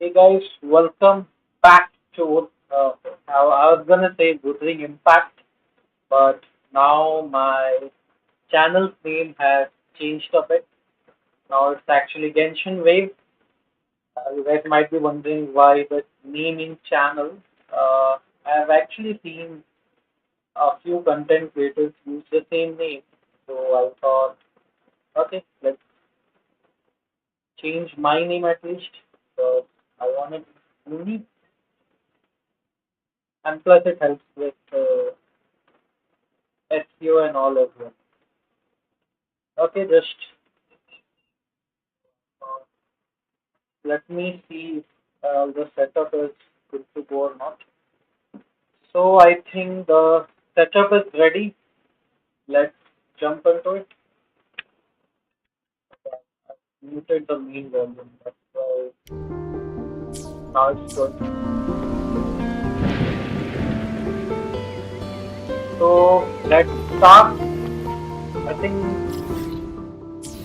Hey guys, welcome back to I was gonna say Wuthering Impact, but now my channel's name has changed a bit. Now it's actually Genshin Wave. You guys might be wondering why the naming channel. I've actually seen a few content creators use the same name, so I thought, okay, let's change my name at least. So I wanted unique, and plus it helps with SEO and all as well. Okay, just uh, let me see if the setup is good to go or not. So I think the setup is ready. Let's jump into it. Muted the main volume. That's why now it's good. So let's start. I think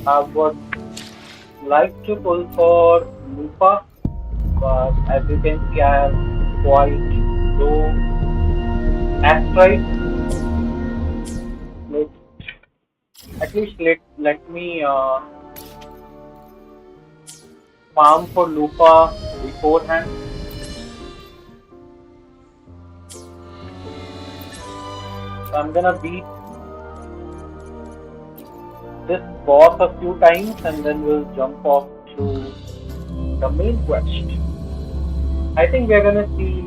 I would like to pull for Lupa, but as you can see, I have quite low asteroid. Let at least let me farm for Lupa beforehand. So I'm gonna beat this boss a few times and then we'll jump off to the main quest. I think we're gonna see,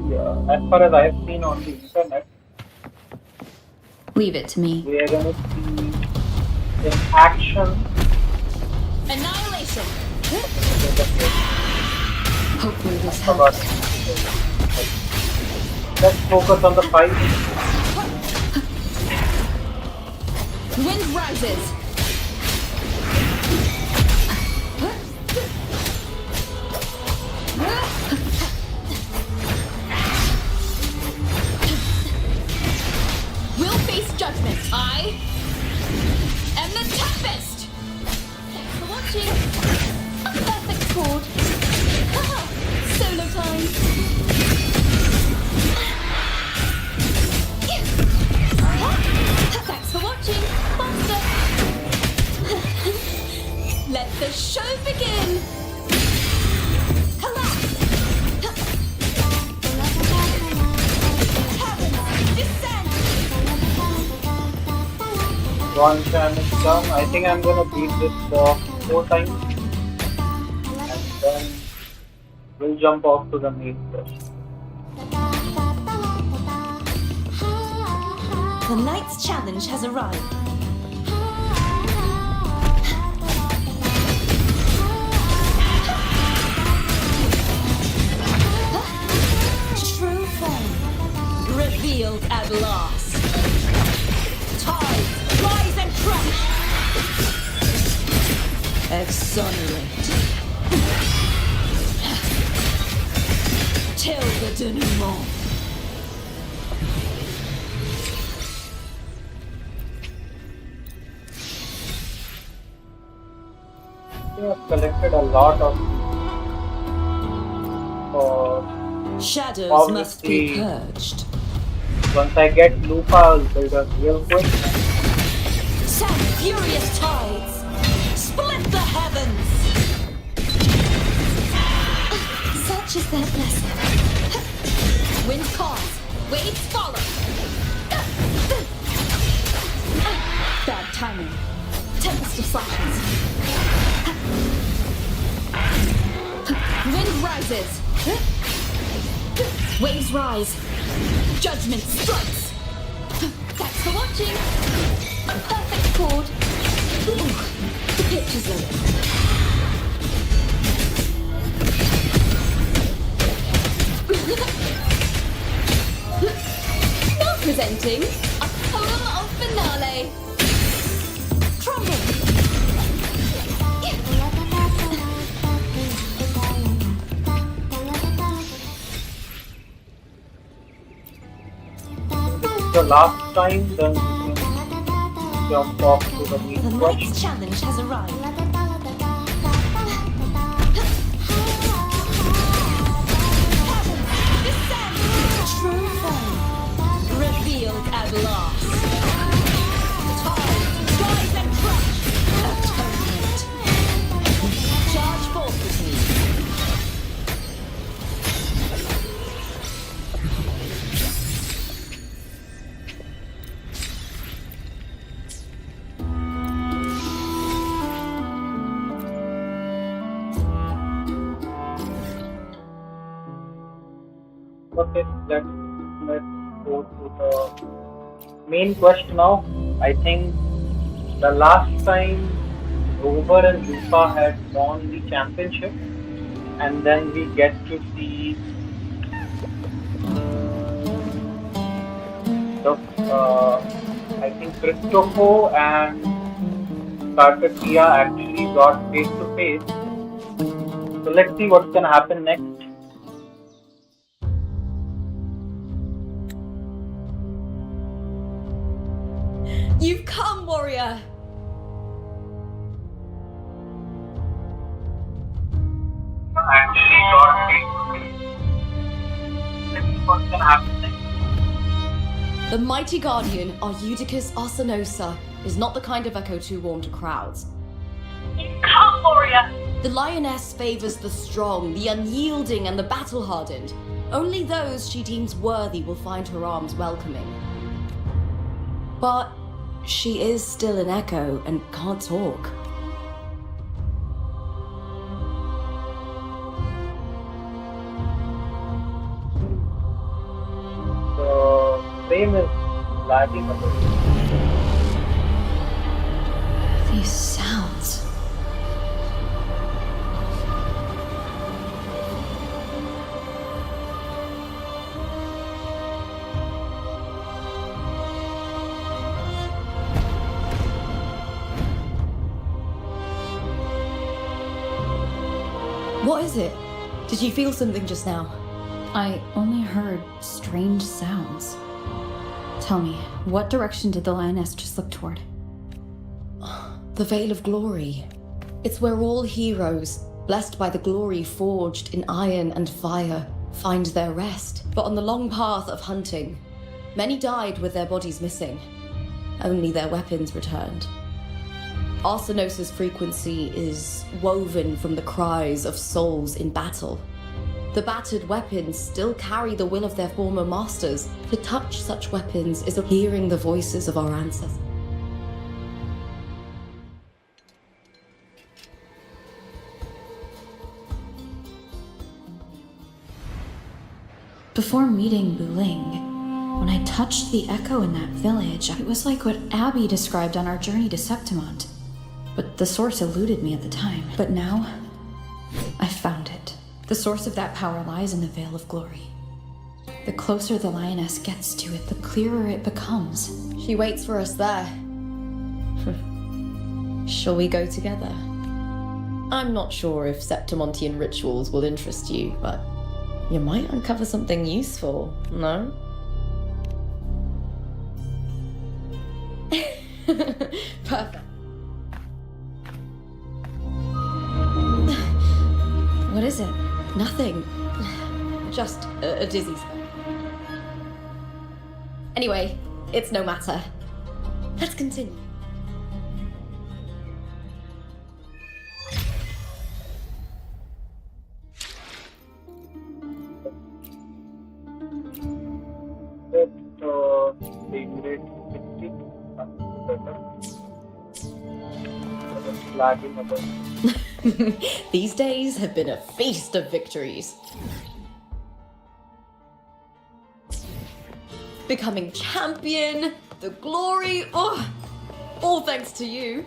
as far as I've seen on the internet, Leave it to me. we are gonna see in action. Annihilation! Okay, Hopefully this I forgot. helps. Let's focus on the fight. Wind rises! We'll face judgment. I am the Tempest! Thanks for watching. A perfect chord. Solo time. Thanks for watching. Faster. Let the show begin. Collapse. Heavens, descend. One time is done. I think I'm gonna beat this boss 4 times and then we'll jump off to the main quest. The night's challenge has arrived. True form revealed at last. Tides rise and crash. Exonerate. Till the denouement. We have collected a lot of Shadows must be obviously purged. once I get Lupa I'll build up real quick. Send furious tides. Split the heavens. Such is their blessing. Wind calls. Waves follow. Bad timing. Tempest of slashes. Wind rises. Waves rise. Judgment strikes. Thanks for watching. A perfect chord. Ooh, the picture's in. Now presenting a poem of finale. Trumble. The last time then we can jump off to the The main quest. night's challenge has arrived. Okay, let's go to the main question now. I think the last time Rover and Lupa had won the championship, and then we get to see the I think Christopher and Karkatia actually got face to face. So let's see what's gonna happen next. You've come, warrior! Actually got face to face. Let's see what's gonna happen next. The mighty guardian, Eudicus Arsenosa, is not the kind of echo too warm to crowds. Come, warrior! The lioness favors the strong, the unyielding, and the battle-hardened. Only those she deems worthy will find her arms welcoming. But she is still an echo and can't talk. The frame is lagging a bit. These sounds. What is it? Did you feel something just now? I only heard strange sounds. Tell me, what direction did the lioness just slip toward? The Veil of Glory. It's where all heroes, blessed by the glory forged in iron and fire, find their rest. But on the long path of hunting, many died with their bodies missing. Only their weapons returned. Arsenosa's frequency is woven from the cries of souls in battle. The battered weapons still carry the will of their former masters. To touch such weapons is hearing the voices of our ancestors. Before meeting Buling, when I touched the echo in that village, it was like what Abby described on our journey to Septmont. But the source eluded me at the time. But now, I found it. The source of that power lies in the Veil of Glory. The closer the lioness gets to it, the clearer it becomes. She waits for us there. Shall we go together? I'm not sure if Septmontian rituals will interest you, but you might uncover something useful, no? Perfect. What is it? Nothing. Just a dizzy spell. Anyway, it's no matter. Let's continue. Favorite 60. Lagging a bit. These days have been a feast of victories. Becoming champion, the glory, all thanks to you.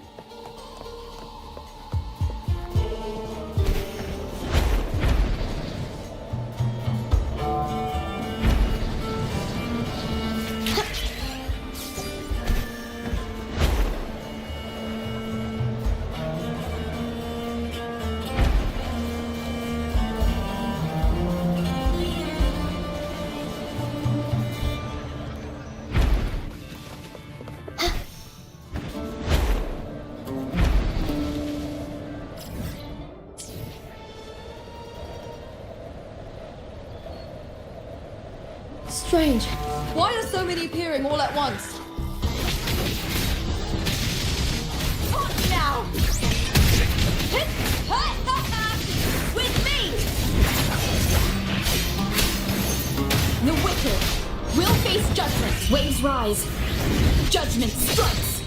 Strange. Why are so many appearing all at once? On now! With me! The wicked will face judgment. Waves rise. Judgment strikes.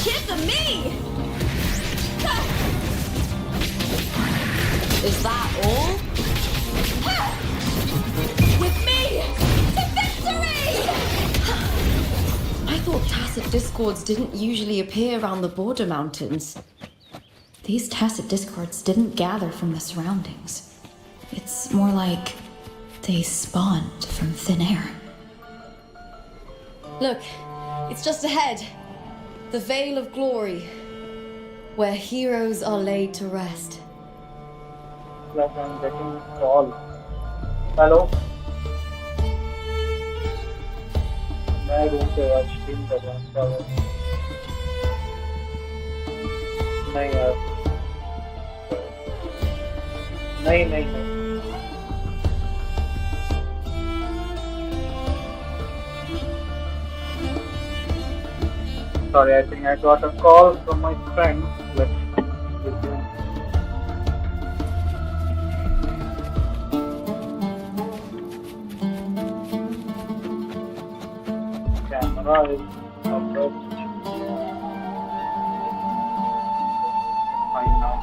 Kiss me! Is that all? thought tacit discords didn't usually appear around the border mountains. These tacit discords didn't gather from the surroundings. It's more like they spawned from thin air. Look, it's just ahead. The Veil of Glory, where heroes are laid to rest. Like I'm getting a call. Hello? मैं room पे आज stream कर रहा हूँ क्या हुआ? नहीं यार नहीं Sorry, I think I got a call from my friend. Let's resume. Camera is approached. Fine now.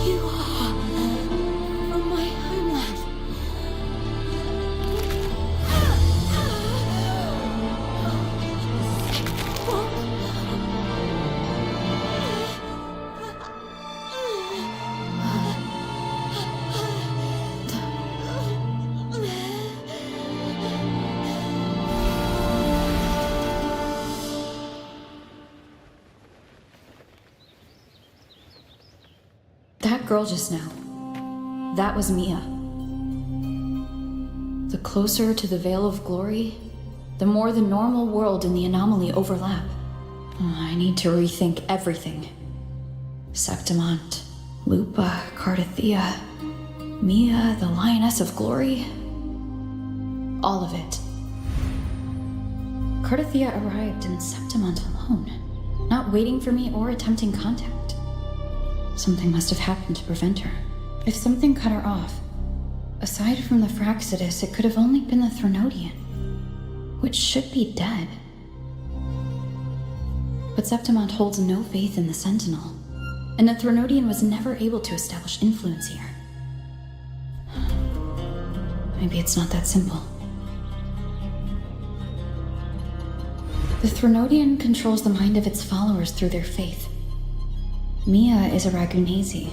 You are from my homeland. That girl just now, that was Mia. The closer to the Veil of Glory, the more the normal world and the anomaly overlap. I need to rethink everything. Septmont, Lupa, Cardathea, Mia, the Lioness of Glory. All of it. Cardathea arrived in Septmont alone, not waiting for me or attempting contact. Something must have happened to prevent her. If something cut her off, aside from the Phraxidus, it could have only been the Threnodian, which should be dead. But Septmont holds no faith in the Sentinel, and the Threnodian was never able to establish influence here. Maybe it's not that simple. The Threnodian controls the mind of its followers through their faith. Mia is a Ragunesi,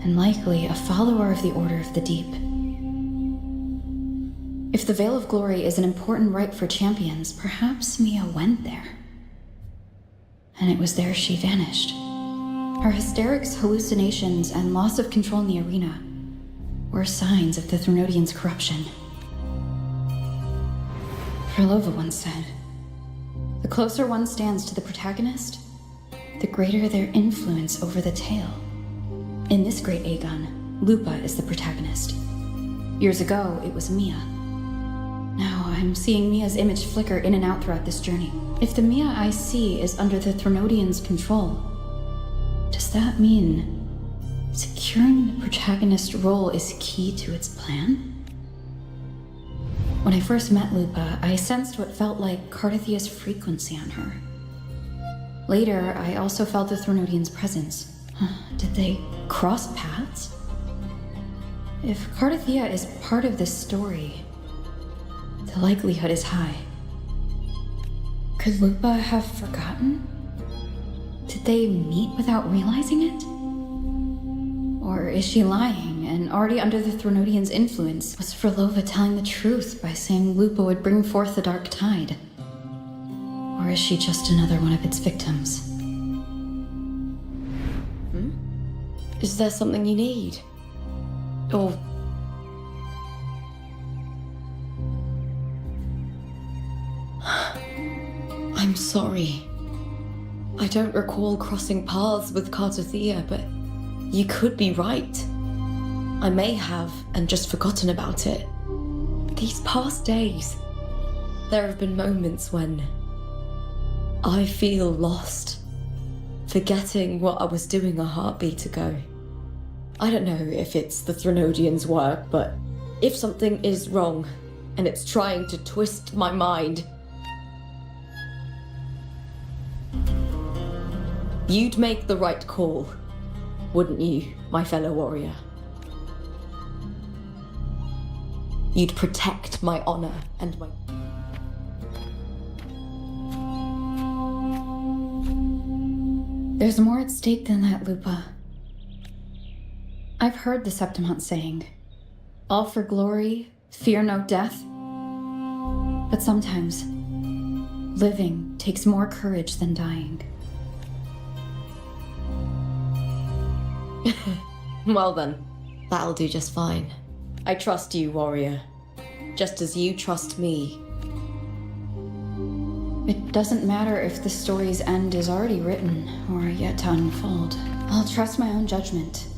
and likely a follower of the Order of the Deep. If the Veil of Glory is an important rite for champions, perhaps Mia went there. And it was there she vanished. Her hysterics, hallucinations, and loss of control in the arena were signs of the Threnodian's corruption. Frolova once said, "The closer one stands to the protagonist, the greater their influence over the tale." In this great Aegon, Lupa is the protagonist. Years ago, it was Mia. Now I'm seeing Mia's image flicker in and out throughout this journey. If the Mia I see is under the Threnodian's control, does that mean securing the protagonist role is key to its plan? When I first met Lupa, I sensed what felt like Cardathea's frequency on her. Later, I also felt the Threnodian's presence. Did they cross paths? If Cardathea is part of this story, the likelihood is high. Could Lupa have forgotten? Did they meet without realizing it? Or is she lying and already under the Threnodian's influence? Was Frolova telling the truth by saying Lupa would bring forth the Dark Tide? Or is she just another one of its victims? Is there something you need? Or... I'm sorry. I don't recall crossing paths with Cardathea, but you could be right. I may have and just forgotten about it. These past days, there have been moments when I feel lost, forgetting what I was doing a heartbeat ago. I don't know if it's the Threnodian's work, but if something is wrong and it's trying to twist my mind, You'd make the right call, wouldn't you, my fellow warrior? You'd protect my honor and my... There's more at stake than that, Lupa. I've heard the Septmont saying, all for glory, fear no death. But sometimes, living takes more courage than dying. Well then, that'll do just fine. I trust you, warrior. Just as you trust me. It doesn't matter if the story's end is already written or yet to unfold. I'll trust my own judgment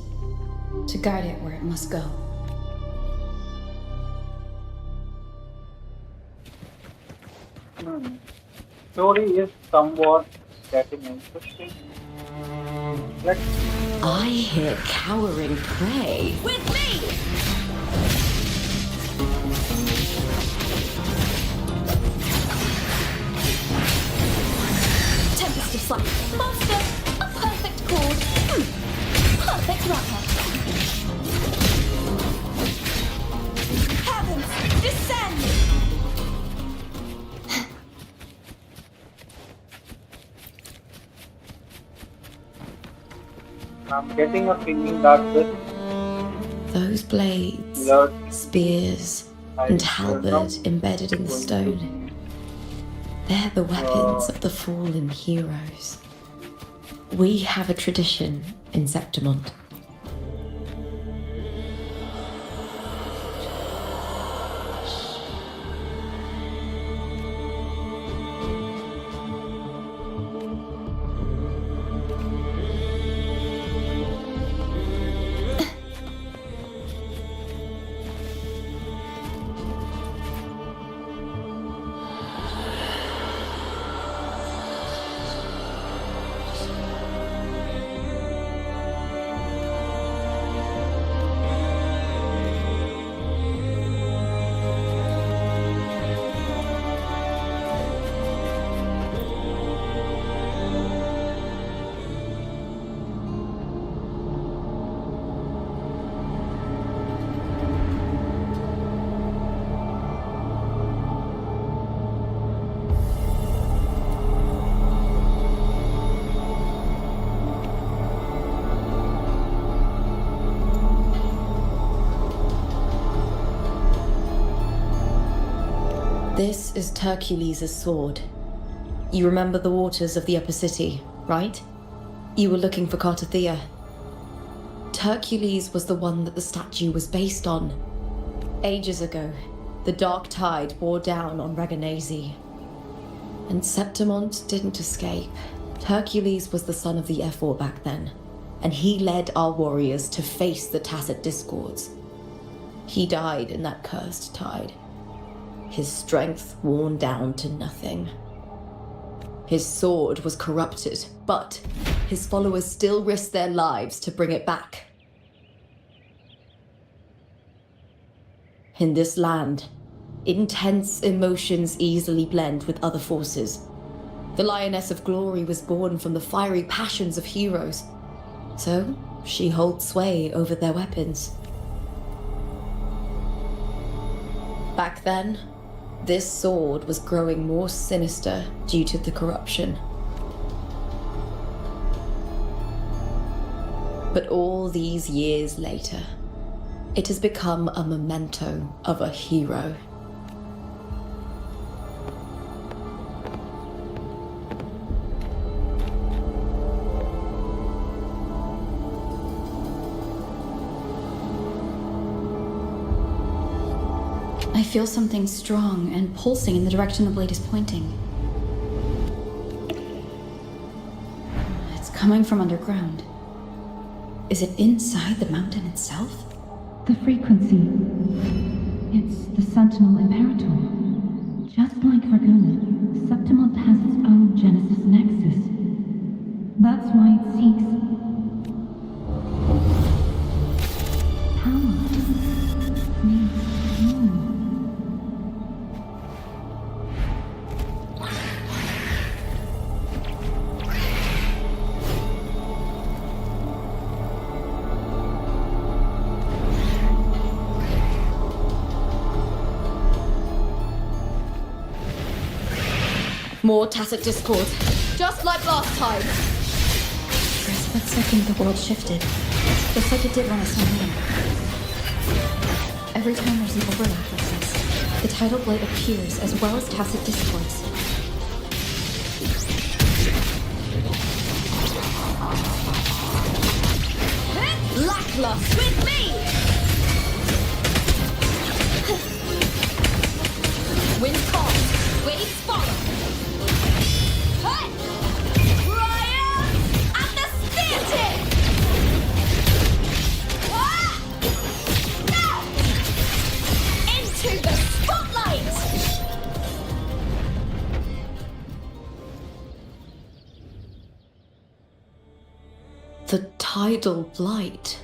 to guide it where it must go. Story is somewhat getting interesting. Let's I hear cowering prey. With me! Tempest of Sight. Monster! A perfect chord! Perfect wrapper! Heavens! Descend! I'm getting a feeling that this Those blades, blood spears, and halberd embedded in the stone. They're the weapons of the fallen heroes. We have a tradition in Septmont. This is Hercules' sword. You remember the waters of the Upper City, right? You were looking for Cartothea. Hercules was the one that the statue was based on. Ages ago, the dark tide bore down on Reganese. And Septmont didn't escape. Hercules was the son of the Ephor back then, and he led our warriors to face the Tacit Discords. He died in that cursed tide. His strength worn down to nothing. His sword was corrupted, but his followers still risked their lives to bring it back. In this land, intense emotions easily blend with other forces. The Lioness of Glory was born from the fiery passions of heroes, so she holds sway over their weapons. Back then, this sword was growing more sinister due to the corruption. But all these years later, it has become a memento of a hero. I feel something strong and pulsing in the direction the blade is pointing. It's coming from underground. Is it inside the mountain itself? The frequency. It's the Sentinel Imperator. Just like Varguna, Septmont has its own Genesis Nexus. That's why it seeks power. Needs more. More tacit discord. Just like last time. For a split second, the world shifted. Just like it did when I saw him. Every time there's an overlap like this, the tidal blight appears as well as tacit discords. Lackluster with me! Wind comes, waves follow. Hey! Ryan and the Stanton! Into the spotlight! The tidal blight.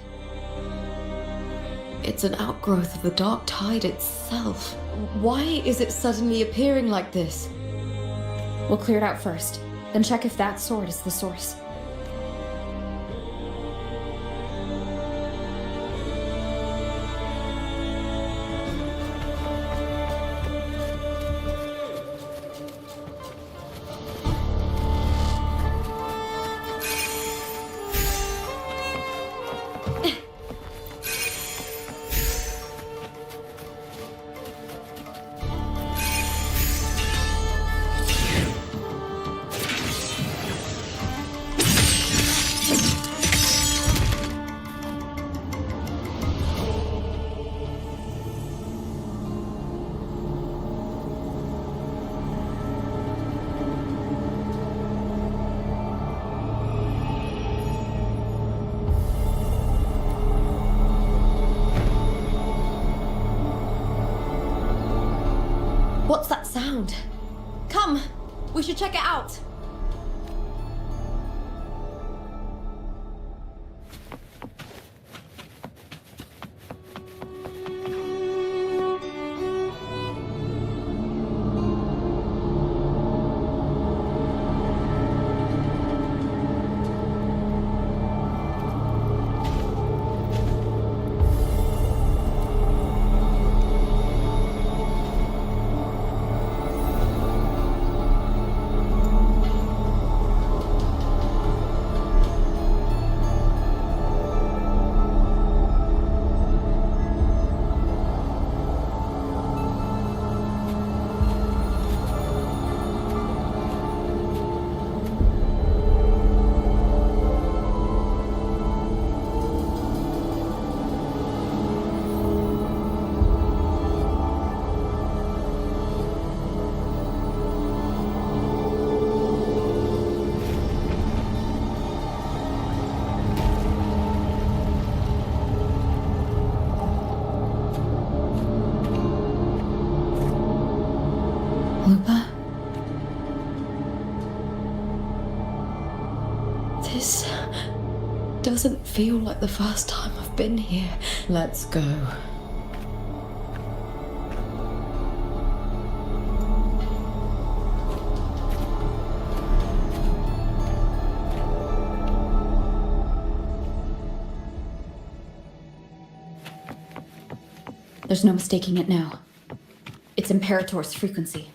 It's an outgrowth of the dark tide itself. Why is it suddenly appearing like this? We'll clear it out first, then check if that sword is the source. What's that sound? Come, we should check it out. Lupa? This doesn't feel like the first time I've been here. Let's go. There's no mistaking it now. It's Imperator's frequency.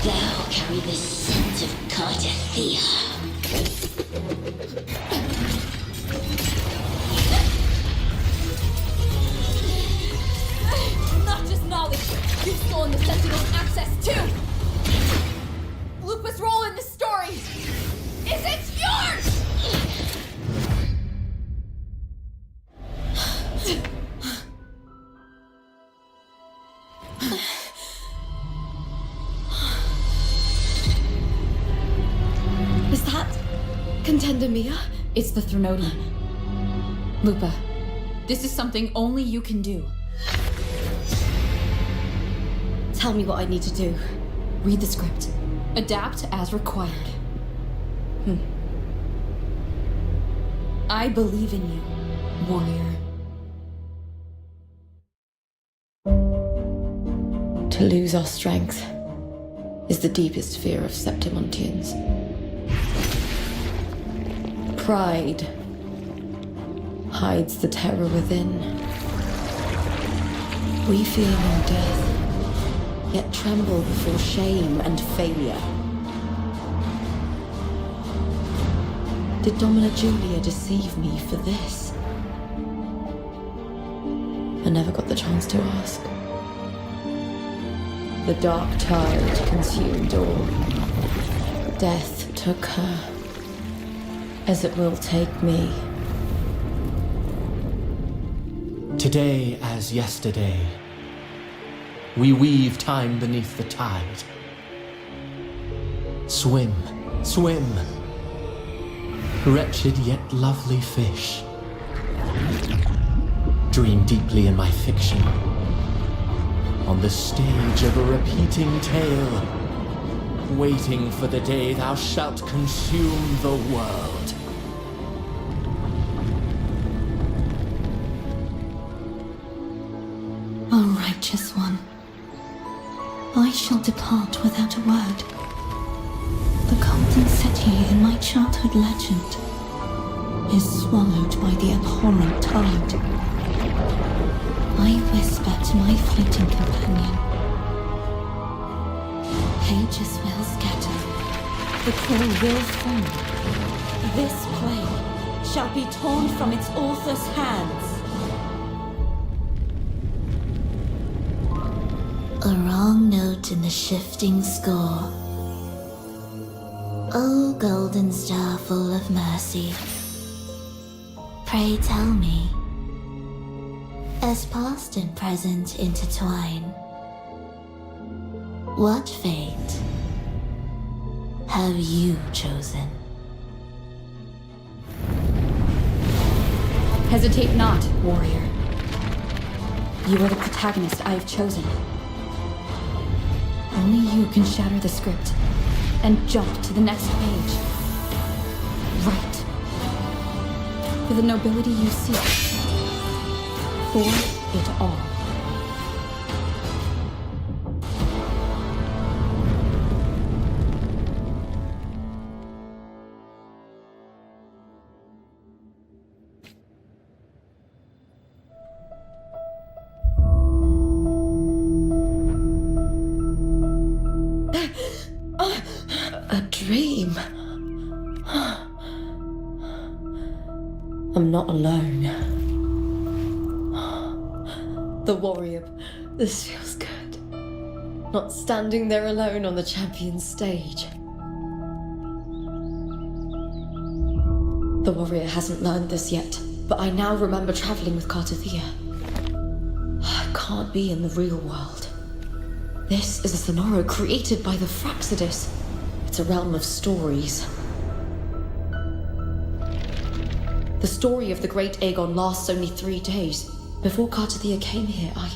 Thou carry the scent of Cardathia. Not just knowledge, you've stolen the Sentinel's access too! Lupa's role in the story isn't yours! Is that Contender Mia? It's the Threnodian. Lupa, this is something only you can do. Tell me what I need to do. Read the script. Adapt as required. I believe in you, warrior. To lose our strength is the deepest fear of Septmontians. Pride hides the terror within. We fear no death, yet tremble before shame and failure. Did Domina Julia deceive me for this? I never got the chance to ask. The dark tide consumed all. Death took her, as it will take me. Today as yesterday, we weave time beneath the tide. Swim, swim, wretched yet lovely fish. Dream deeply in my fiction, on the stage of a repeating tale, waiting for the day thou shalt consume the world. O righteous one, I shall depart without a word. The golden city in my childhood legend is swallowed by the abhorrent tide. I whisper to my fleeting companion. Pages will scatter. The quill will fall. This play shall be torn from its author's hands. A wrong note in the shifting score. O golden star full of mercy, pray tell me, as past and present intertwine, what fate have you chosen? Hesitate not, warrior. You are the protagonist I have chosen. Only you can shatter the script and jump to the next page. Right. For the nobility you seek. For it all. A dream. I'm not alone. The warrior. This feels good. Not standing there alone on the champion's stage. The warrior hasn't learned this yet, but I now remember traveling with Cartathea. I can't be in the real world. This is a Sonoro created by the Fraxidus. It's a realm of stories. The story of the Great Aegon lasts only 3 days. Before Cartathea came here, I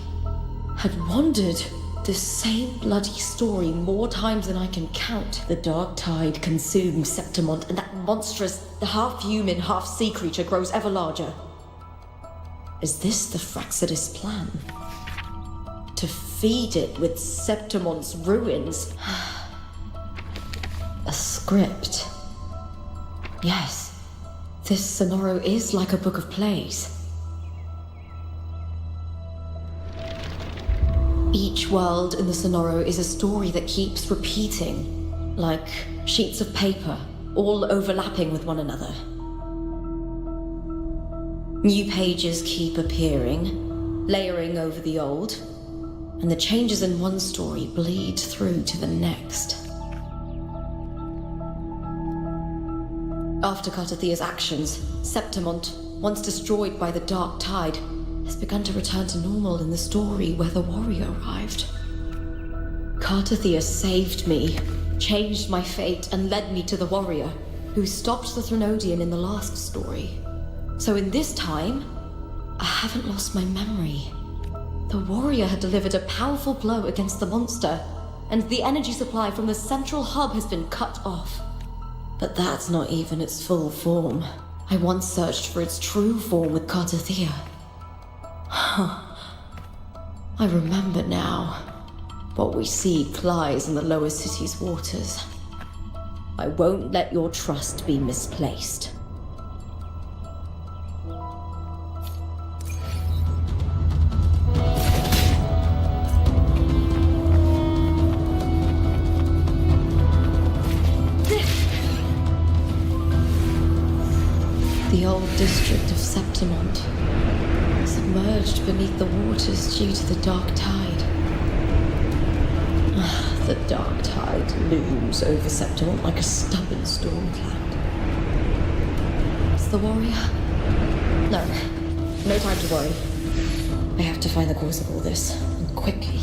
had wandered this same bloody story more times than I can count. The dark tide consumes Septmont, and that monstrous, half-human, half-sea creature grows ever larger. Is this the Fraxidus plan? To feed it with Septmont's ruins? A script. Yes, this Sonoro is like a book of plays. Each world in the Sonoro is a story that keeps repeating, like sheets of paper, all overlapping with one another. New pages keep appearing, layering over the old, and the changes in one story bleed through to the next. After Cartathea's actions, Septmont, once destroyed by the dark tide, has begun to return to normal in the story where the warrior arrived. Cartathea saved me, changed my fate, and led me to the warrior, who stopped the Threnodian in the last story. So in this time, I haven't lost my memory. The warrior had delivered a powerful blow against the monster, and the energy supply from the central hub has been cut off. But that's not even its full form. I once searched for its true form with Cartothea. I remember now. What we seek lies in the lower city's waters. I won't let your trust be misplaced. The old district of Septmont, submerged beneath the waters due to the dark tide. The dark tide looms over Septmont like a stubborn storm cloud. It's the warrior? No time to worry. I have to find the cause of all this, and quickly.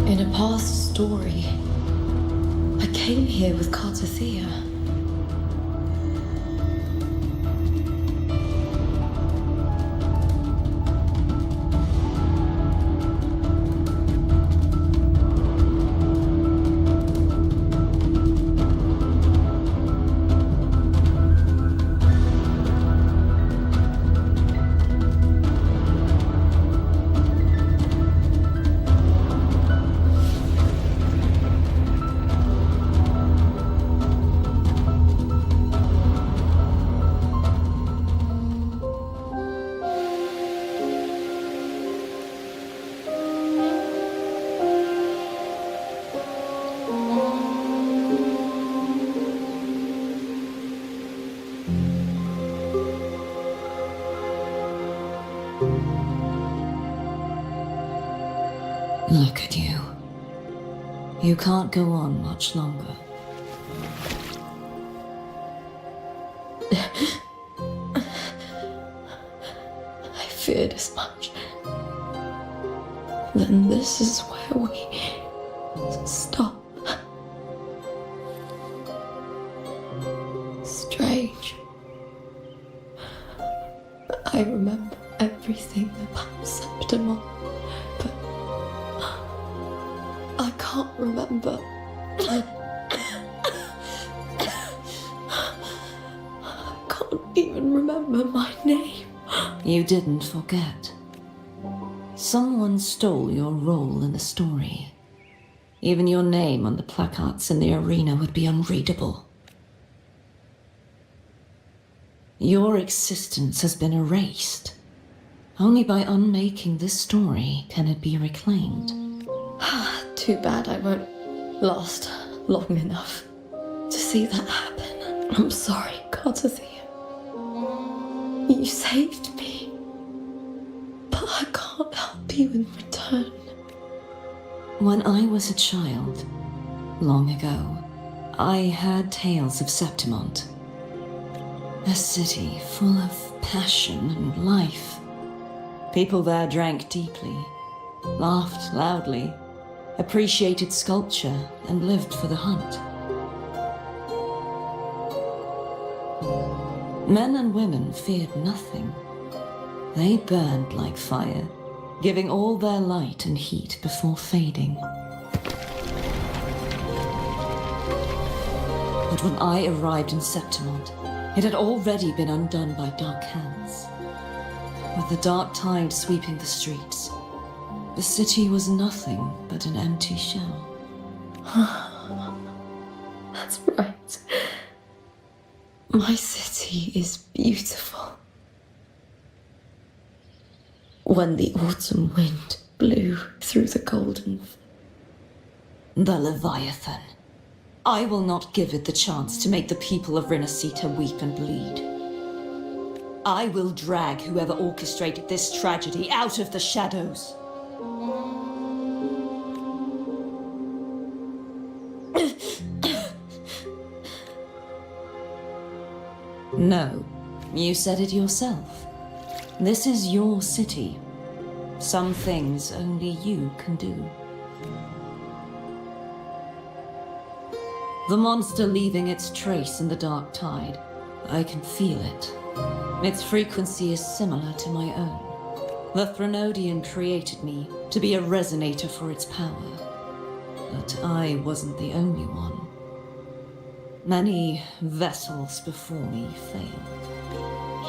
In a past story, I came here with Cartothea. Look at you. You can't go on much longer. I feared as much. Then this is where we stop. Strange. I remember everything about Septmont, but I can't remember. I can't even remember my name. You didn't forget. Someone stole your role in the story. Even your name on the placards in the arena would be unreadable. Your existence has been erased. Only by unmaking this story can it be reclaimed. Too bad I won't last long enough to see that happen. I'm sorry, Cartothea. You saved me, but I can't help you in return. When I was a child, long ago, I heard tales of Septmont. A city full of passion and life. People there drank deeply, laughed loudly, appreciated sculpture, and lived for the hunt. Men and women feared nothing. They burned like fire, giving all their light and heat before fading. But when I arrived in Septmont, it had already been undone by dark hands. With the dark tide sweeping the streets, the city was nothing but an empty shell. That's right. My city is beautiful. When the autumn wind blew through the golden... The Leviathan. I will not give it the chance to make the people of Rinasita weep and bleed. I will drag whoever orchestrated this tragedy out of the shadows. No, you said it yourself. This is your city. Some things only you can do. The monster leaving its trace in the dark tide. I can feel it. Its frequency is similar to my own. The Threnodian created me to be a resonator for its power. But I wasn't the only one. Many vessels before me failed.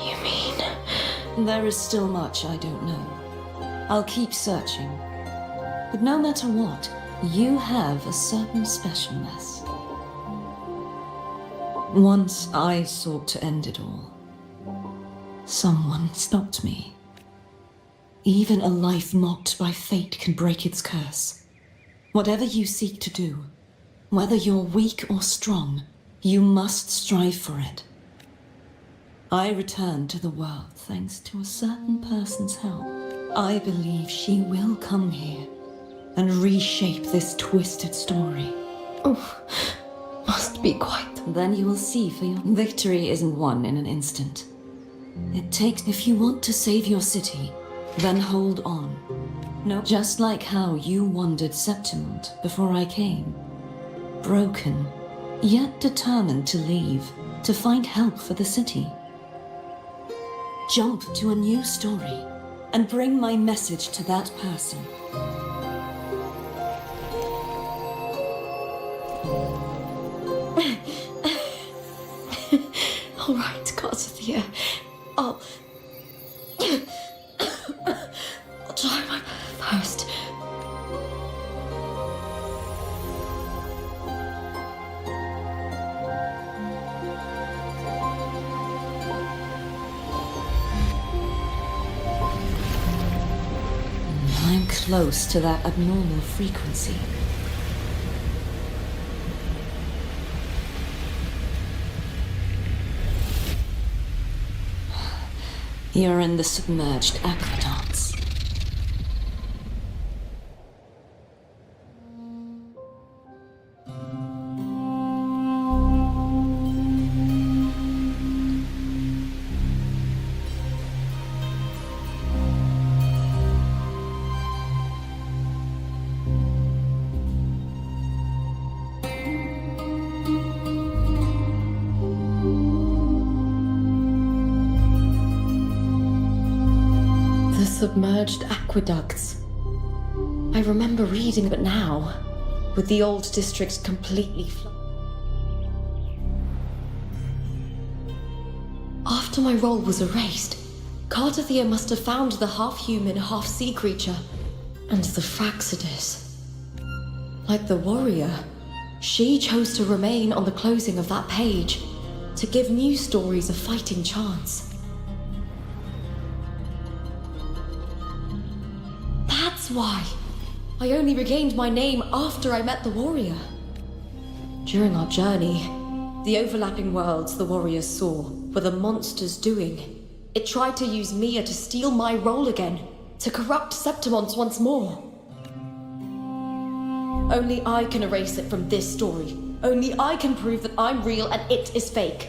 You mean? There is still much I don't know. I'll keep searching. But no matter what, you have a certain specialness. Once I sought to end it all. Someone stopped me. Even a life mocked by fate can break its curse. Whatever you seek to do, whether you're weak or strong, you must strive for it. I returned to the world thanks to a certain person's help. I believe she will come here and reshape this twisted story. Oh, must be quite... Then you will see for your victory isn't won in an instant. It takes... If you want to save your city, then hold on. No, just like how you wandered Septmont before I came. Broken, yet determined to leave, to find help for the city. Jump to a new story, and bring my message to that person. All right, Garcia. I'll try my best. I'm close to that abnormal frequency. You're in the submerged aqueducts. Submerged aqueducts. I remember reading, but now, with the old district completely flooded. After my role was erased, Cartathea must have found the half-human, half-sea creature, and the Fraxidus. Like the warrior, she chose to remain on the closing of that page, to give new stories a fighting chance. That's why I only regained my name after I met the warrior. During our journey, the overlapping worlds the warriors saw were the monster's doing. It tried to use Mia to steal my role again, to corrupt Septmont once more. Only I can erase it from this story. Only I can prove that I'm real and it is fake.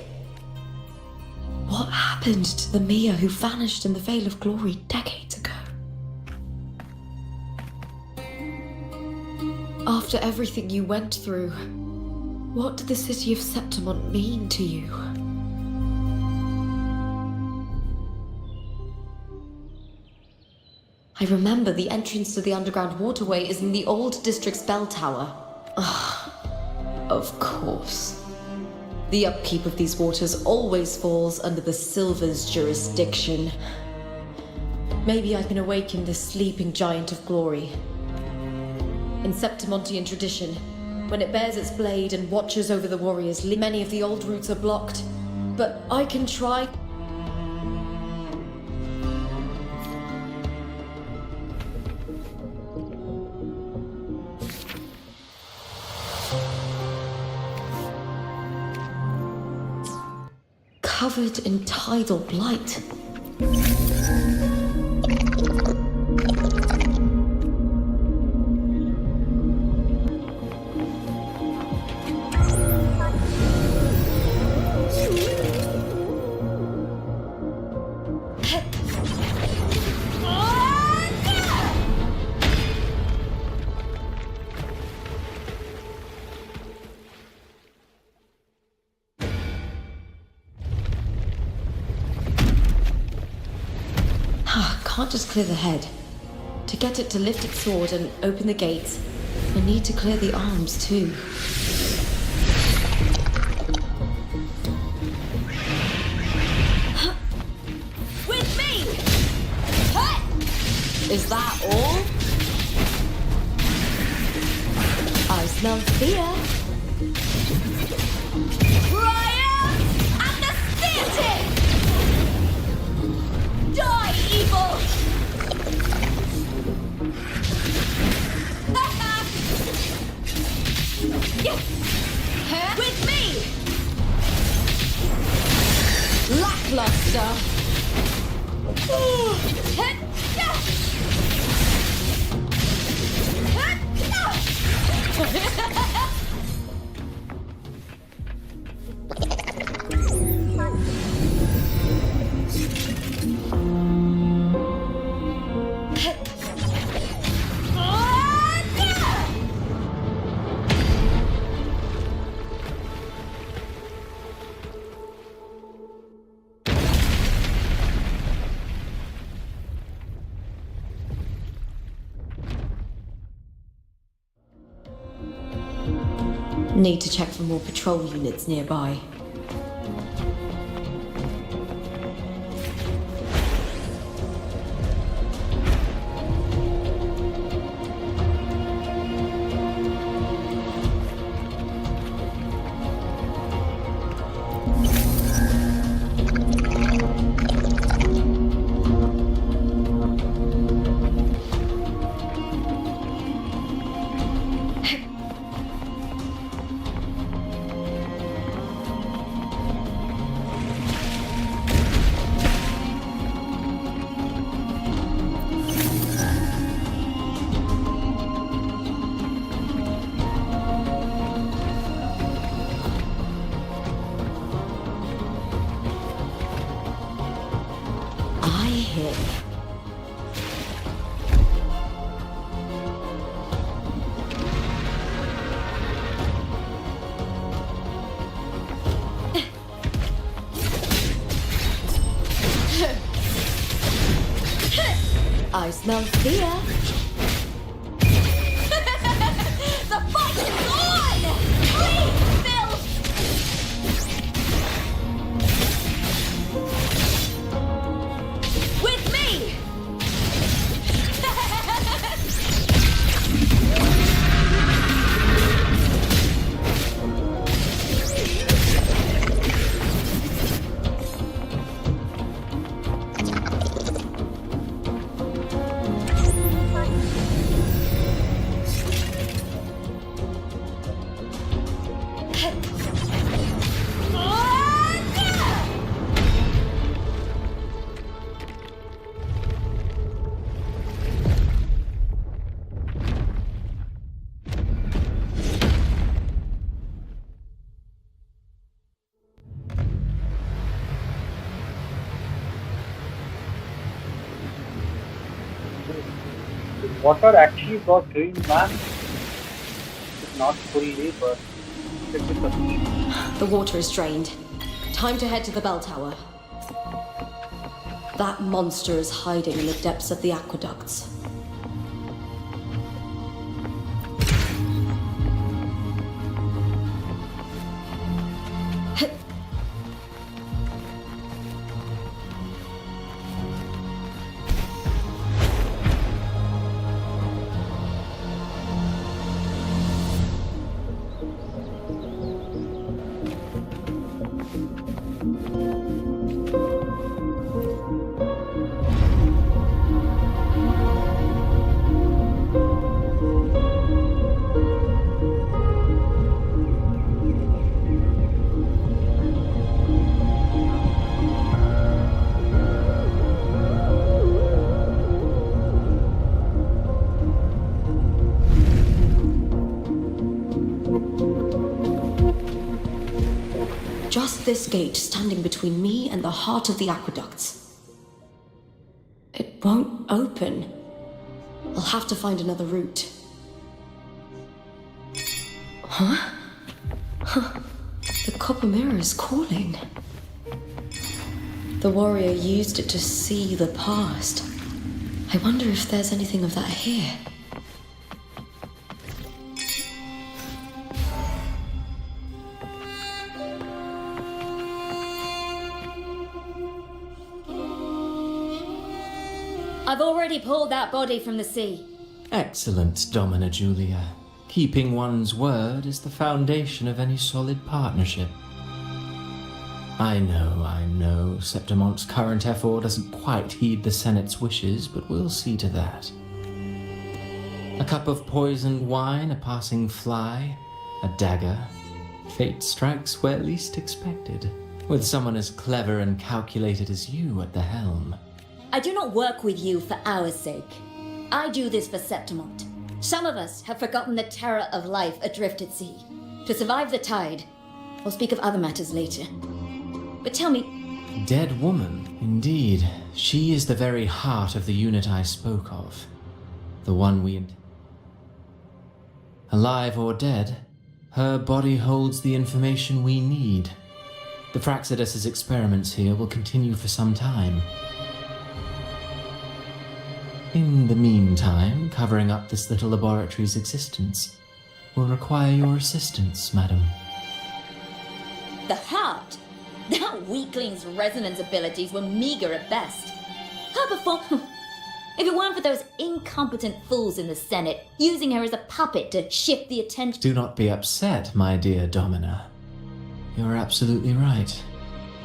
What happened to the Mia who vanished in the Veil of Glory decades ago? After everything you went through, what did the city of Septmont mean to you? I remember the entrance to the underground waterway is in the old district's bell tower. Of course. The upkeep of these waters always falls under the Silver's jurisdiction. Maybe I can awaken this sleeping giant of glory. In Septmontian tradition, when it bears its blade and watches over the warriors, many of the old routes are blocked. but I can try. Covered in tidal blight. Can't just clear the head. To get it to lift its sword and open the gates, I need to clear the arms too. With me! Is that all? I smell fear. Triumph and the theatre! Die, evil! With me! Lackluster. Need to check for more patrol units nearby. I smell fear. The fight is on! Rebuild! With me! Water actually got drained, man. Not fully, but 50%. The water is drained. Time to head to the bell tower. That monster is hiding in the depths of the aqueducts. just this gate standing between me and the heart of the aqueducts. It won't open. I'll have to find another route. Huh? The copper mirror is calling. The warrior used it to see the past. I wonder if there's anything of that here. I've already pulled that body from the sea. Excellent, Domina Julia. Keeping one's word is the foundation of any solid partnership. I know, Septmont's current effort doesn't quite heed the Senate's wishes, but we'll see to that. A cup of poisoned wine, a passing fly, a dagger. Fate strikes where least expected, with someone as clever and calculated as you at the helm. I do not work with you for our sake. I do this for Septmont. Some of us have forgotten the terror of life adrift at sea. To survive the tide, we'll speak of other matters later. But tell me... Dead woman, indeed. She is the very heart of the unit I spoke of. The one we... Alive or dead, her body holds the information we need. The Fraxidus's experiments here will continue for some time. In the meantime, covering up this little laboratory's existence will require your assistance, madam. The heart? That weakling's resonance abilities were meager at best. Her perform... If it weren't for those incompetent fools in the Senate using her as a puppet to shift the attention... Do not be upset, my dear Domina. You're absolutely right.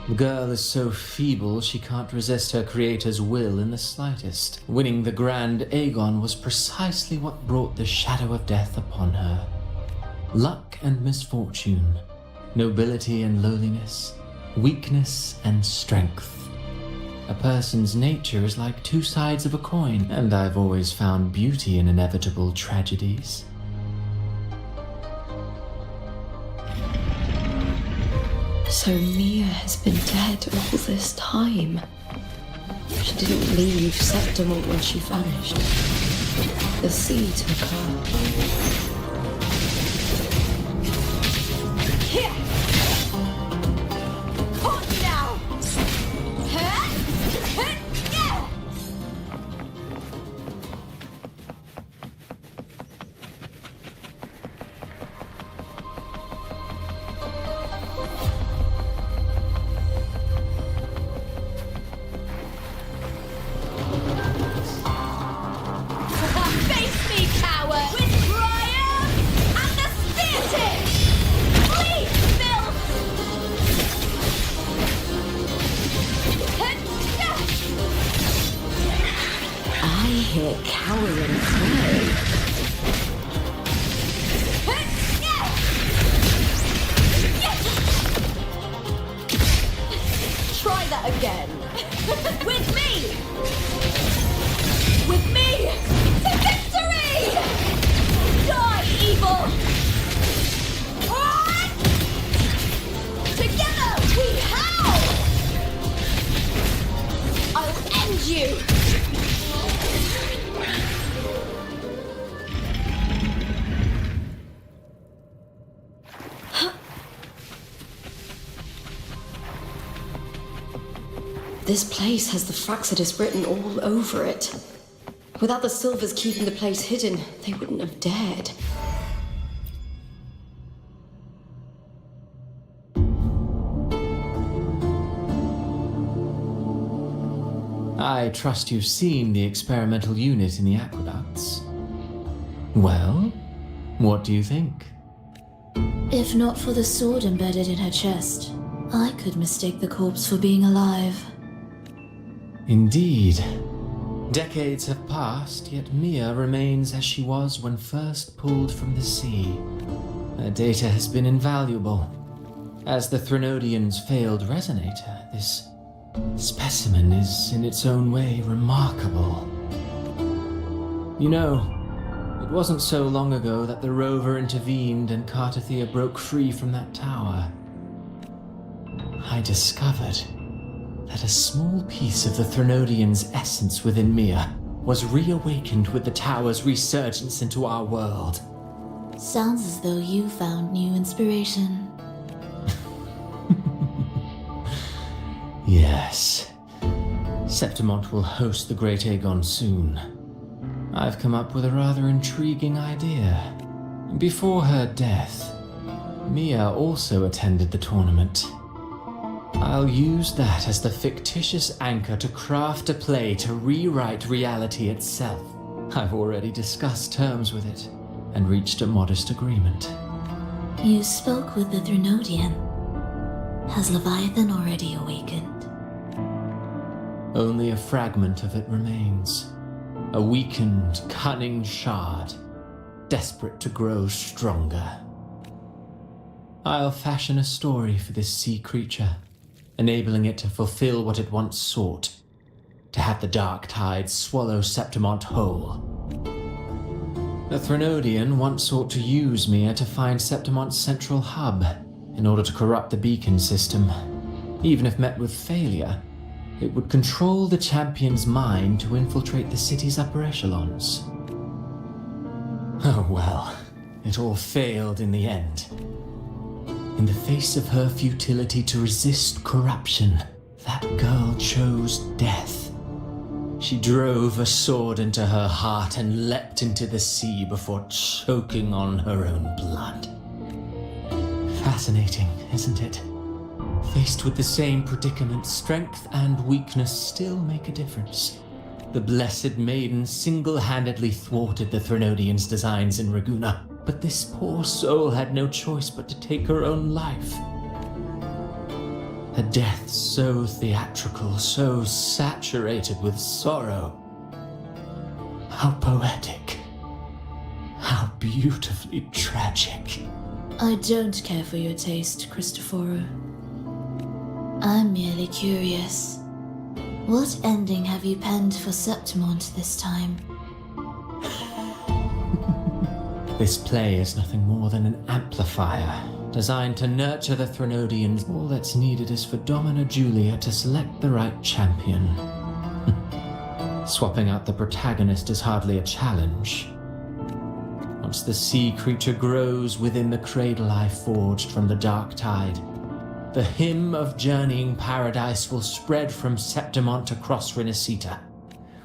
The girl is so feeble she can't resist her creator's will in the slightest. Winning the Grand Aegon was precisely what brought the shadow of death upon her. Luck and misfortune, nobility and lowliness, weakness and strength. A person's nature is like two sides of a coin, and I've always found beauty in inevitable tragedies. So Mia has been dead all this time. She didn't leave Septmont when she vanished. The sea took her. Here! Caught you now! Yeah! Face me, coward! With triumph and the spear tip! Flee, filth! I hear cowering cry. Try that again. With me! With me! To victory! Die, evil! Together we howl! I'll end you! This place has the Fraxidus written all over it. Without the Silvers keeping the place hidden, they wouldn't have dared. I trust you've seen the experimental unit in the aqueducts. Well, what do you think? If not for the sword embedded in her chest, I could mistake the corpse for being alive. Indeed. Decades have passed, yet Mia remains as she was when first pulled from the sea. Her data has been invaluable. As the Threnodian's failed resonator, this specimen is in its own way remarkable. You know, it wasn't so long ago that the rover intervened and Cartathea broke free from that tower. I discovered that a small piece of the Threnodian's essence within Mia was reawakened with the tower's resurgence into our world. Sounds as though you found new inspiration. Yes. Septmont will host the Great Aegon soon. I've come up with a rather intriguing idea. Before her death, Mia also attended the tournament. I'll use that as the fictitious anchor to craft a play to rewrite reality itself. I've already discussed terms with it and reached a modest agreement. You spoke with the Threnodian. Has Leviathan already awakened? Only a fragment of it remains. A weakened, cunning shard, desperate to grow stronger. I'll fashion a story for this sea creature, enabling it to fulfill what it once sought, to have the dark tide swallow Septmont whole. The Threnodian once sought to use Mia to find Septmont's central hub in order to corrupt the beacon system. Even if met with failure, it would control the champion's mind to infiltrate the city's upper echelons. Oh well, it all failed in the end. In the face of her futility to resist corruption, that girl chose death. She drove a sword into her heart and leapt into the sea before choking on her own blood. Fascinating, isn't it? Faced with the same predicament, strength and weakness still make a difference. The Blessed Maiden single-handedly thwarted the Threnodian's designs in Raguna, but this poor soul had no choice but to take her own life. A death so theatrical, so saturated with sorrow. How poetic. How beautifully tragic. I don't care for your taste, Cristoforo. I'm merely curious. What ending have you penned for Septmont this time? This play is nothing more than an amplifier, designed to nurture the Threnodians. All that's needed is for Domina Julia to select the right champion. Swapping out the protagonist is hardly a challenge. Once the sea creature grows within the cradle I forged from the dark tide, the hymn of journeying paradise will spread from Septmont across Renacita.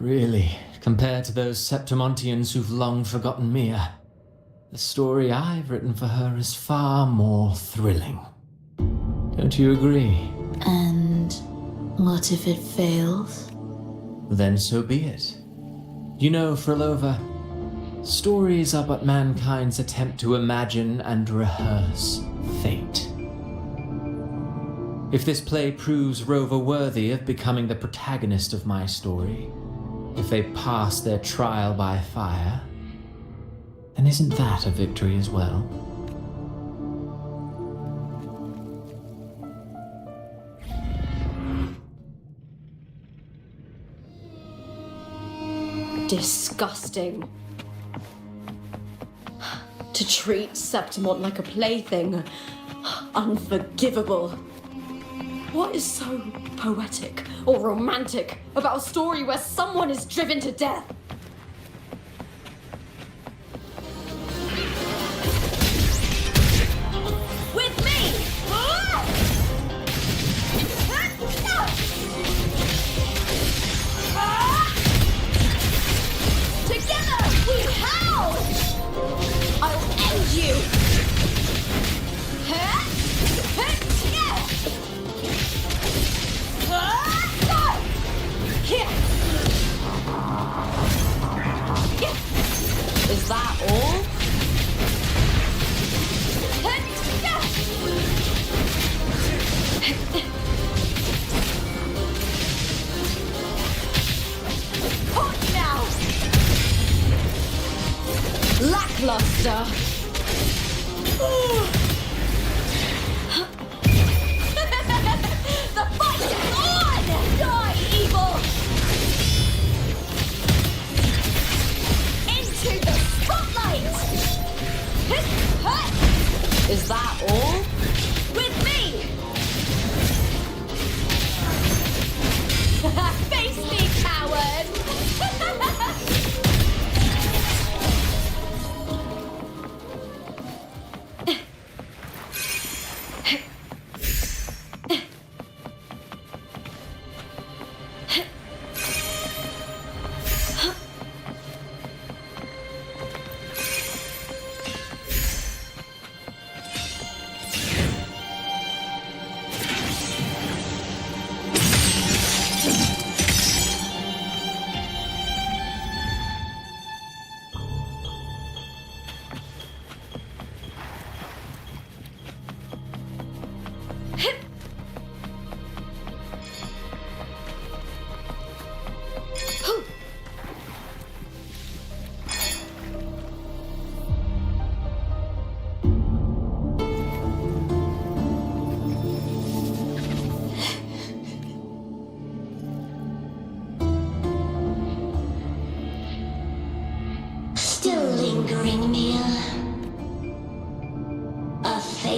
Really, compared to those Septmontians who've long forgotten Mia, the story I've written for her is far more thrilling. Don't you agree? And what if it fails? Then so be it. You know, Frolova, stories are but mankind's attempt to imagine and rehearse fate. If this play proves Rover worthy of becoming the protagonist of my story, if they pass their trial by fire, then isn't that a victory as well? Disgusting. To treat Septmont like a plaything. Unforgivable. What is so poetic or romantic about a story where someone is driven to death? With me! Together we howl! I'll end you! Is that all? Hot now! Lackluster. The fight is on! Die, evil! Into the spotlight! Is that all? With me!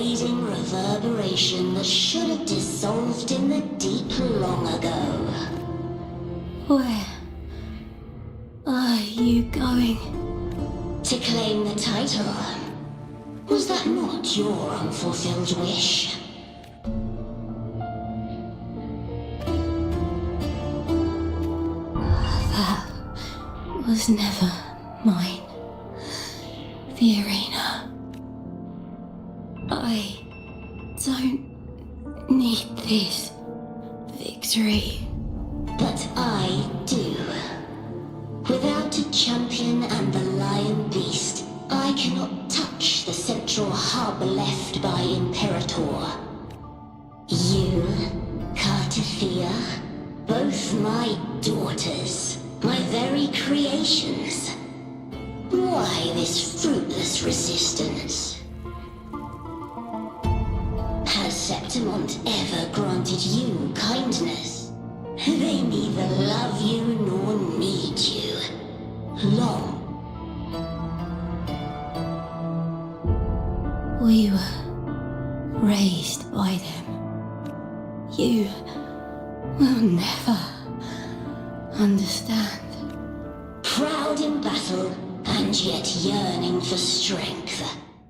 fading reverberation that should have dissolved in the deep long ago. Where are you going? To claim the title. Was that not your unfulfilled wish? That was never mine. The arena. I don't need this victory. But I do. Without a champion and the lion beast, I cannot touch the central hub left by Imperator. You, Cartathea, both my daughters, my very creations. Why this fruitless resistance? Has Septmont ever granted you kindness? They neither love you nor need you. Long. We were raised by them. You will never understand. Proud in battle, and yet yearning for strength.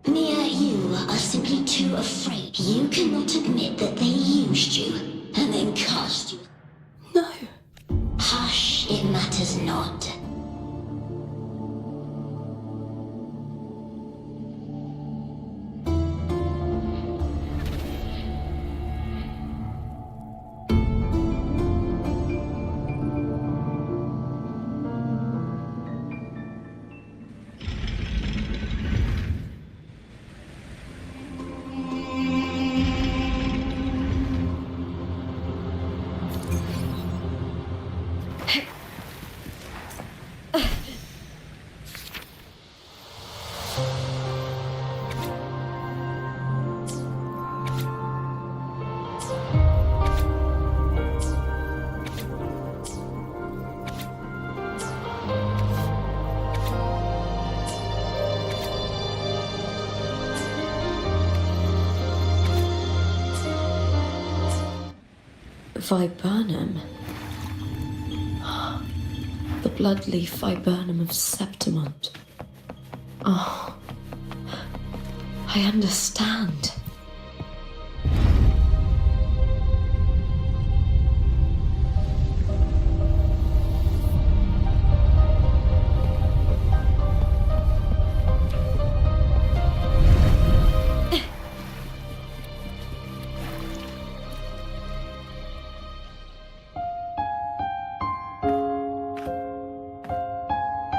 Near you are simply too afraid. You cannot admit that they used you, and then cast you. No. Hush, it matters not. Viburnum. The bloodleaf viburnum of Septmont. Oh, I understand.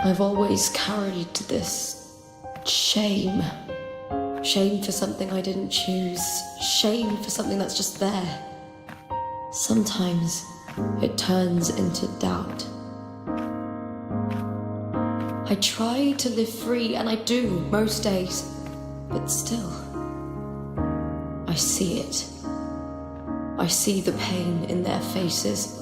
I've always carried this shame. Shame for something I didn't choose. Shame for something that's just there. Sometimes it turns into doubt. I try to live free, and I do most days. But still, I see it. I see the pain in their faces.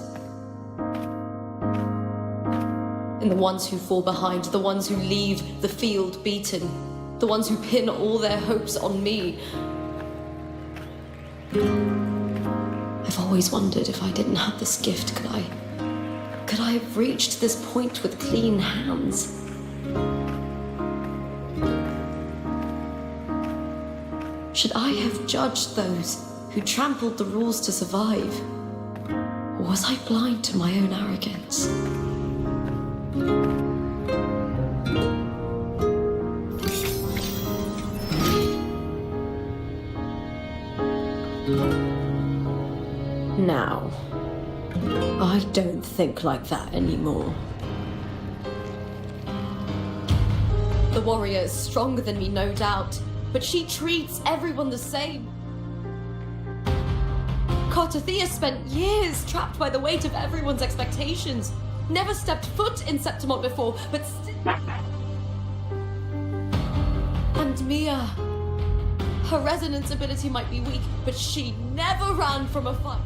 In the ones who fall behind, the ones who leave the field beaten, the ones who pin all their hopes on me. I've always wondered if I didn't have this gift, could I have reached this point with clean hands? Should I have judged those who trampled the rules to survive? Or was I blind to my own arrogance? Now, I don't think like that anymore. The warrior is stronger than me, no doubt, but she treats everyone the same. Cartathea spent years trapped by the weight of everyone's expectations. Never stepped foot in Septmont before, but still... And Mia... Her resonance ability might be weak, but she never ran from a fight.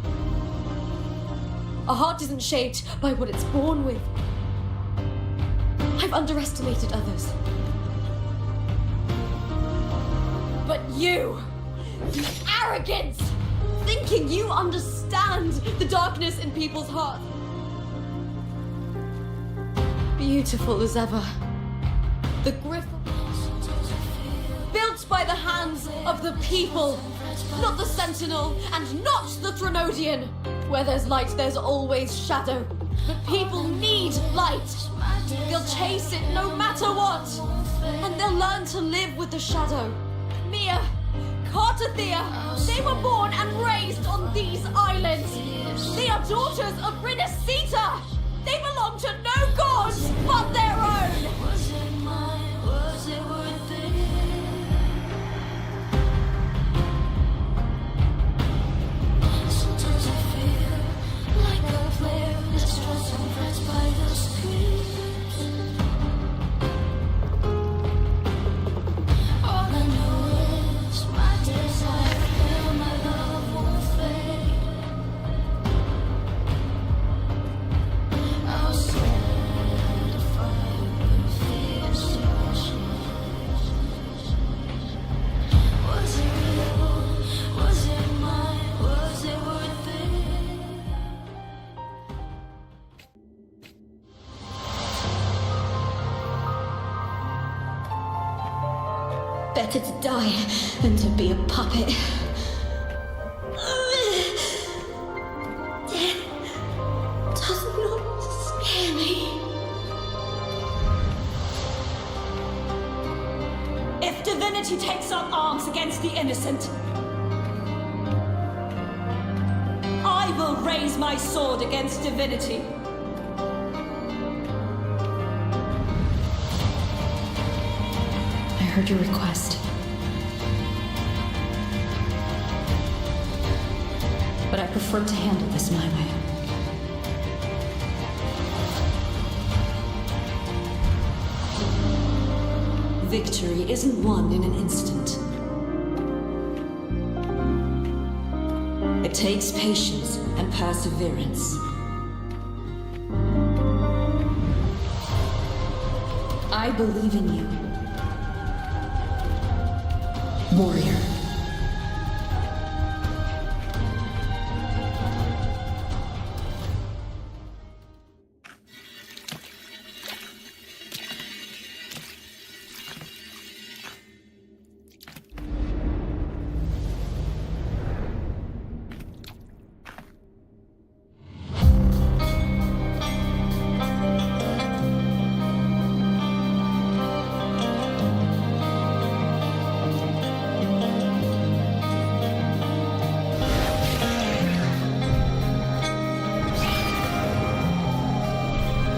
A heart isn't shaped by what it's born with. I've underestimated others. But you The arrogance! Thinking you understand the darkness in people's hearts. Beautiful as ever. The griffin. Built by the hands of the people. Not the sentinel and not the Threnodian. Where there's light, there's always shadow. But people need light. They'll chase it no matter what. And they'll learn to live with the shadow. Mia, Cartathea, they were born and raised on these islands. They are daughters of Rinascita. They belong to no gods but their own. Was it mine? Was it worth it? Sometimes I feel like a player distressed and pressed by the screams. All I know is my desire and my love won't fade. I'll set a fire with fierce devotion. Was it real? Was it mine? Was it worth it? Better to die than to be a puppet. Death does not scare me. If divinity takes up arms against the innocent, I will raise my sword against divinity. I heard your request. But I prefer to handle this my way. Victory isn't won in an instant. It takes patience and perseverance. I believe in you, warrior.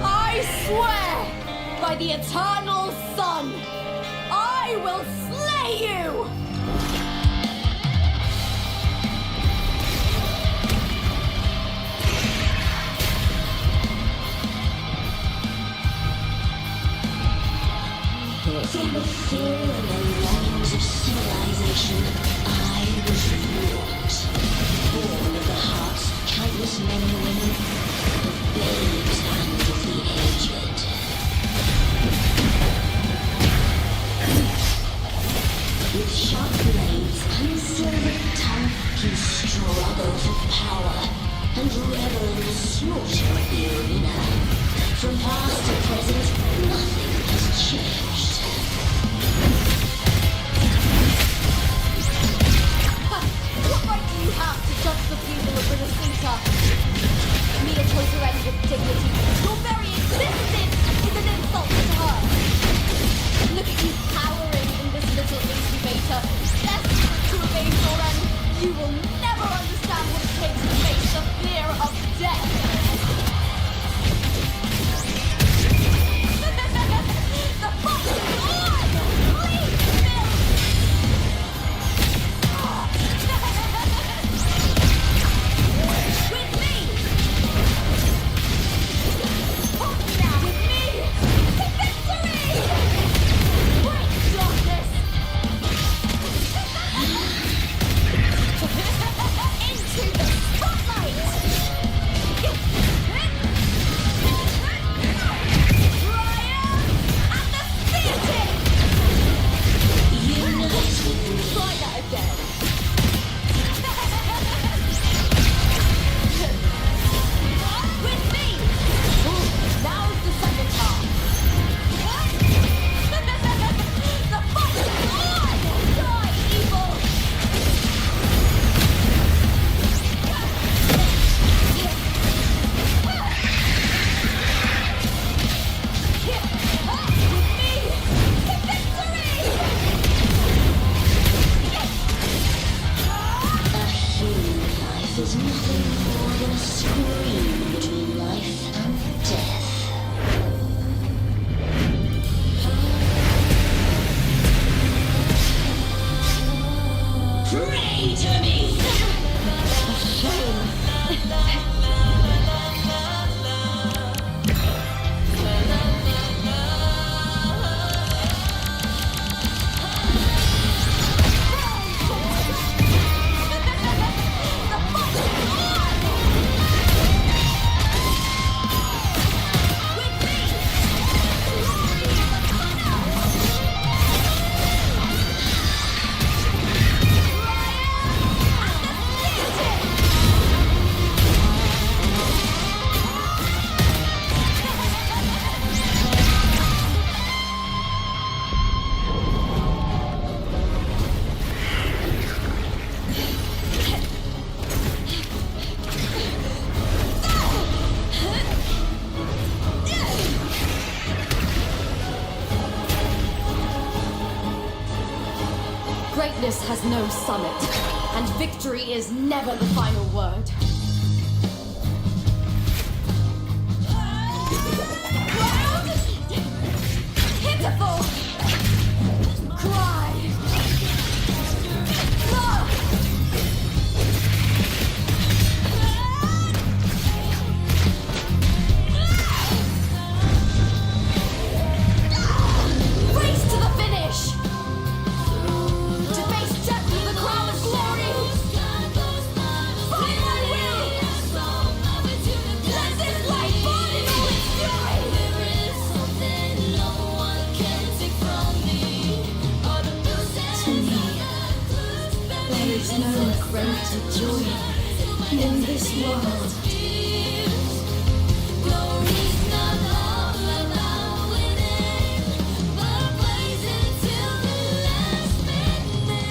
I swear by the eternal sun, I will slay you! From the fear and the longings of civilization, I was warned. Born of the hearts of countless men and women, of babes and of the aged. With sharp blades and silver tongue, you struggle for power and revel in the slaughter of the arena. From past to present, nothing has changed. What right do you have to judge the people of Rinascita? Mia chose to end with dignity. Your very existence is an insult to her. Look at you cowering in this little incubator, desperate to evade your end. You will never understand what it takes to face the fear of death. The fight is on! Please, Bill! With me! Now with me! To victory! Break darkness! Into the spotlight! is nothing more than a scream between life and death. Pray to me! Greatness has no summit, and victory is never the final word. Pitiful! Cry! Race to the finish! To face death with the crown of glory! By my will! Let this light burn in all its fury! To me, there is no greater joy in this world.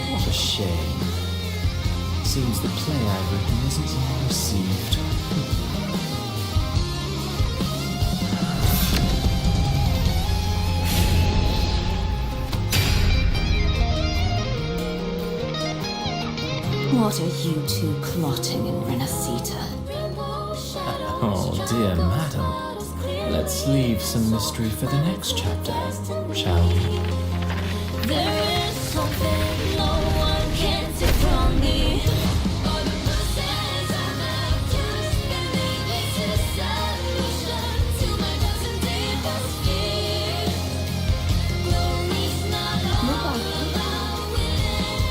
What a shame. Seems the play I've written isn't well received. What are you two plotting in Renacita? Oh, dear madam. Let's leave some mystery for the next chapter, shall we? There is something no one can take from me. All the process I'm after, it's a solution to my dozen deepest fears. Glory's not all about winning,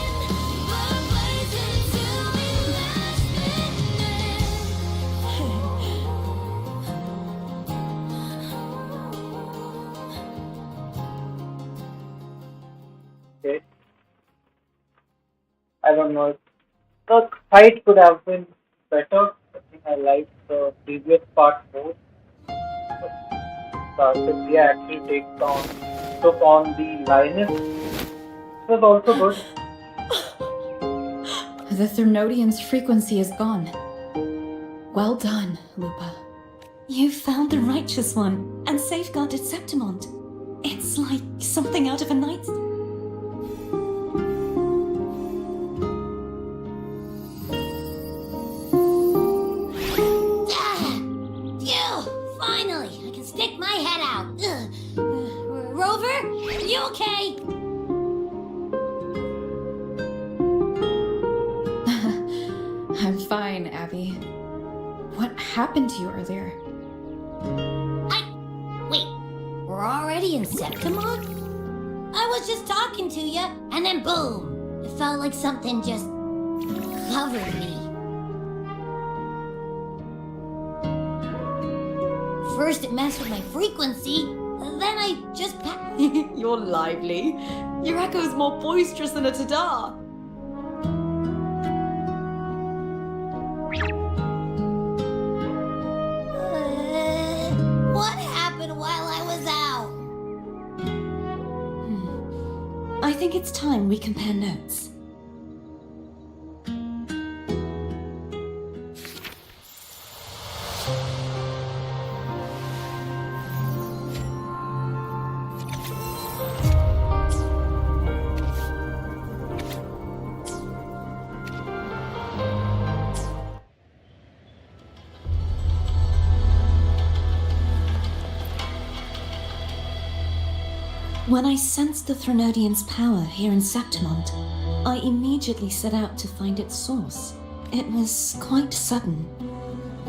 but blazing till we last Okay. I don't know. The fight could have been better. I think I liked the previous part more. Cynthia actually took on the lioness. It was also good. The Thermodian's frequency is gone. Well done, Lupa. You found the righteous one and safeguarded Septmont. It's like something out of a night's... Phew! Finally, I can stick my head out. Rover, you okay? I'm fine, Abby. What happened to you earlier? Wait, we're already in Septmont? I was just talking to you, and then boom! It felt like something just covered me. First it messed with my frequency, then I just You're lively. Your echo's more boisterous than a tada. What happened while I was out? I think it's time we compare notes. When I sensed the Threnodian's power here in Septmont, I immediately set out to find its source. It was quite sudden.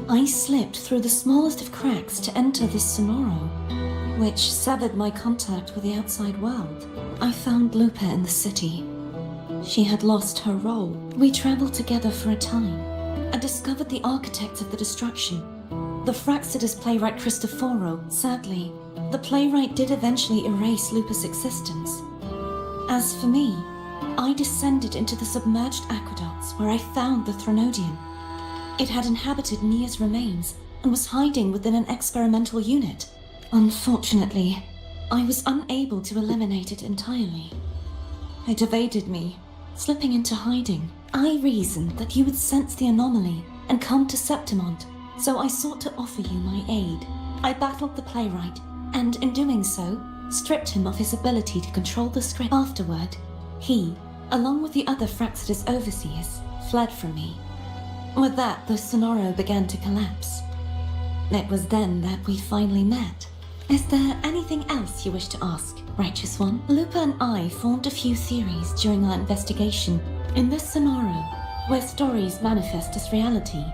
I slipped through the smallest of cracks to enter this Sonoro, which severed my contact with the outside world. I found Lupa in the city. She had lost her role. We traveled together for a time. I discovered the architects of the destruction, the Fraxidus playwright Cristoforo. Sadly, the playwright did eventually erase Lupa's existence. As for me, I descended into the submerged aqueducts where I found the Threnodian. It had inhabited Nia's remains and was hiding within an experimental unit. Unfortunately, I was unable to eliminate it entirely. It evaded me, slipping into hiding. I reasoned that you would sense the anomaly and come to Septmont, so I sought to offer you my aid. I battled the playwright, and in doing so, stripped him of his ability to control the script. Afterward, he, along with the other Fraxidus overseers, fled from me. With that, the Sonoro began to collapse. It was then that we finally met. Is there anything else you wish to ask, Righteous One? Lupa and I formed a few theories during our investigation. In this Sonoro, where stories manifest as reality,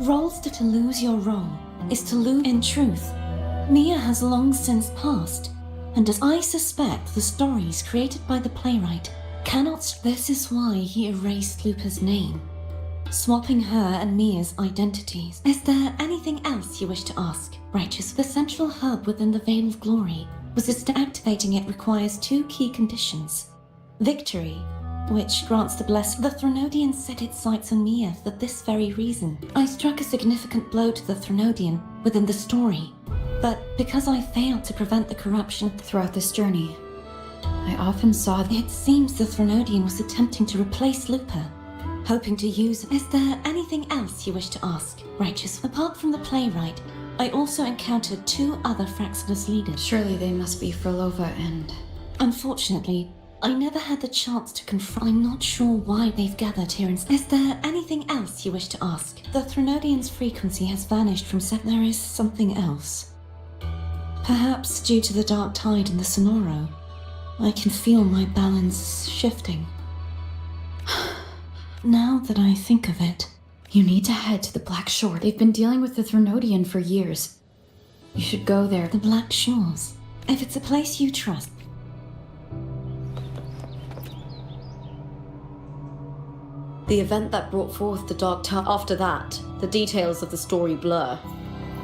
roles to lose your role is to lose in truth. Nia has long since passed, and as I suspect the stories created by the playwright cannot. This is why he erased Lupa's name, swapping her and Mia's identities. Is there anything else you wish to ask, Righteous? The central hub within the Veil of Glory was activating it requires two key conditions. Victory, which grants the blessing. The Threnodian set its sights on Mia for this very reason. I struck a significant blow to the Threnodian within the story, but because I failed to prevent the corruption Throughout this journey, I often saw it seems the Threnodian was attempting to replace Lupa, hoping to use. Is there anything else you wish to ask, Righteous? Apart from the playwright, I also encountered two other Fraxidus leaders. Surely they must be Frolova and... Unfortunately, I never had the chance to confront. I'm not sure why they've gathered here. Is there anything else you wish to ask? The Threnodian's frequency has vanished from There is something else. Perhaps due to the dark tide in the Sonoro, I can feel my balance shifting. Now that I think of it, You need to head to the Black Shore. They've been dealing with the Threnodian for years. You should go there. the Black Shores, if it's a place you trust. The event that brought forth the Dark Tide. After that, the details of the story blur.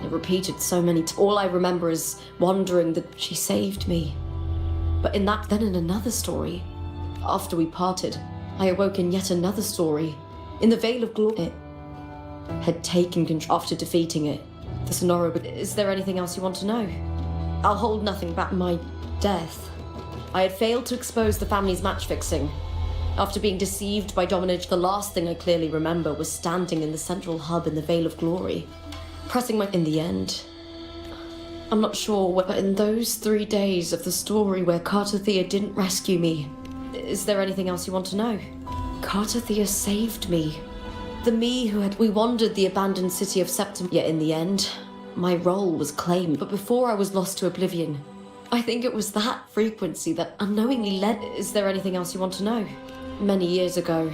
It repeated so many times. All I remember is wondering that she saved me. But then in another story, after we parted, I awoke in yet another story. In the Veil of Glory, it had taken control after defeating it. The Sonoro. But is there anything else you want to know? I'll hold nothing back. My death. I had failed to expose the family's match fixing. After being deceived by Dominage, the last thing I clearly remember was standing in the central hub in the Veil of Glory, pressing my... In the end, I'm not sure what, but in those 3 days of the story where Cartothea didn't rescue me, is there anything else you want to know? Cartothea saved me. The me who had... We wandered the abandoned city of Septmont, yet in the end, my role was claimed. But before I was lost to oblivion, I think it was that frequency that unknowingly led... Is there anything else you want to know? Many years ago,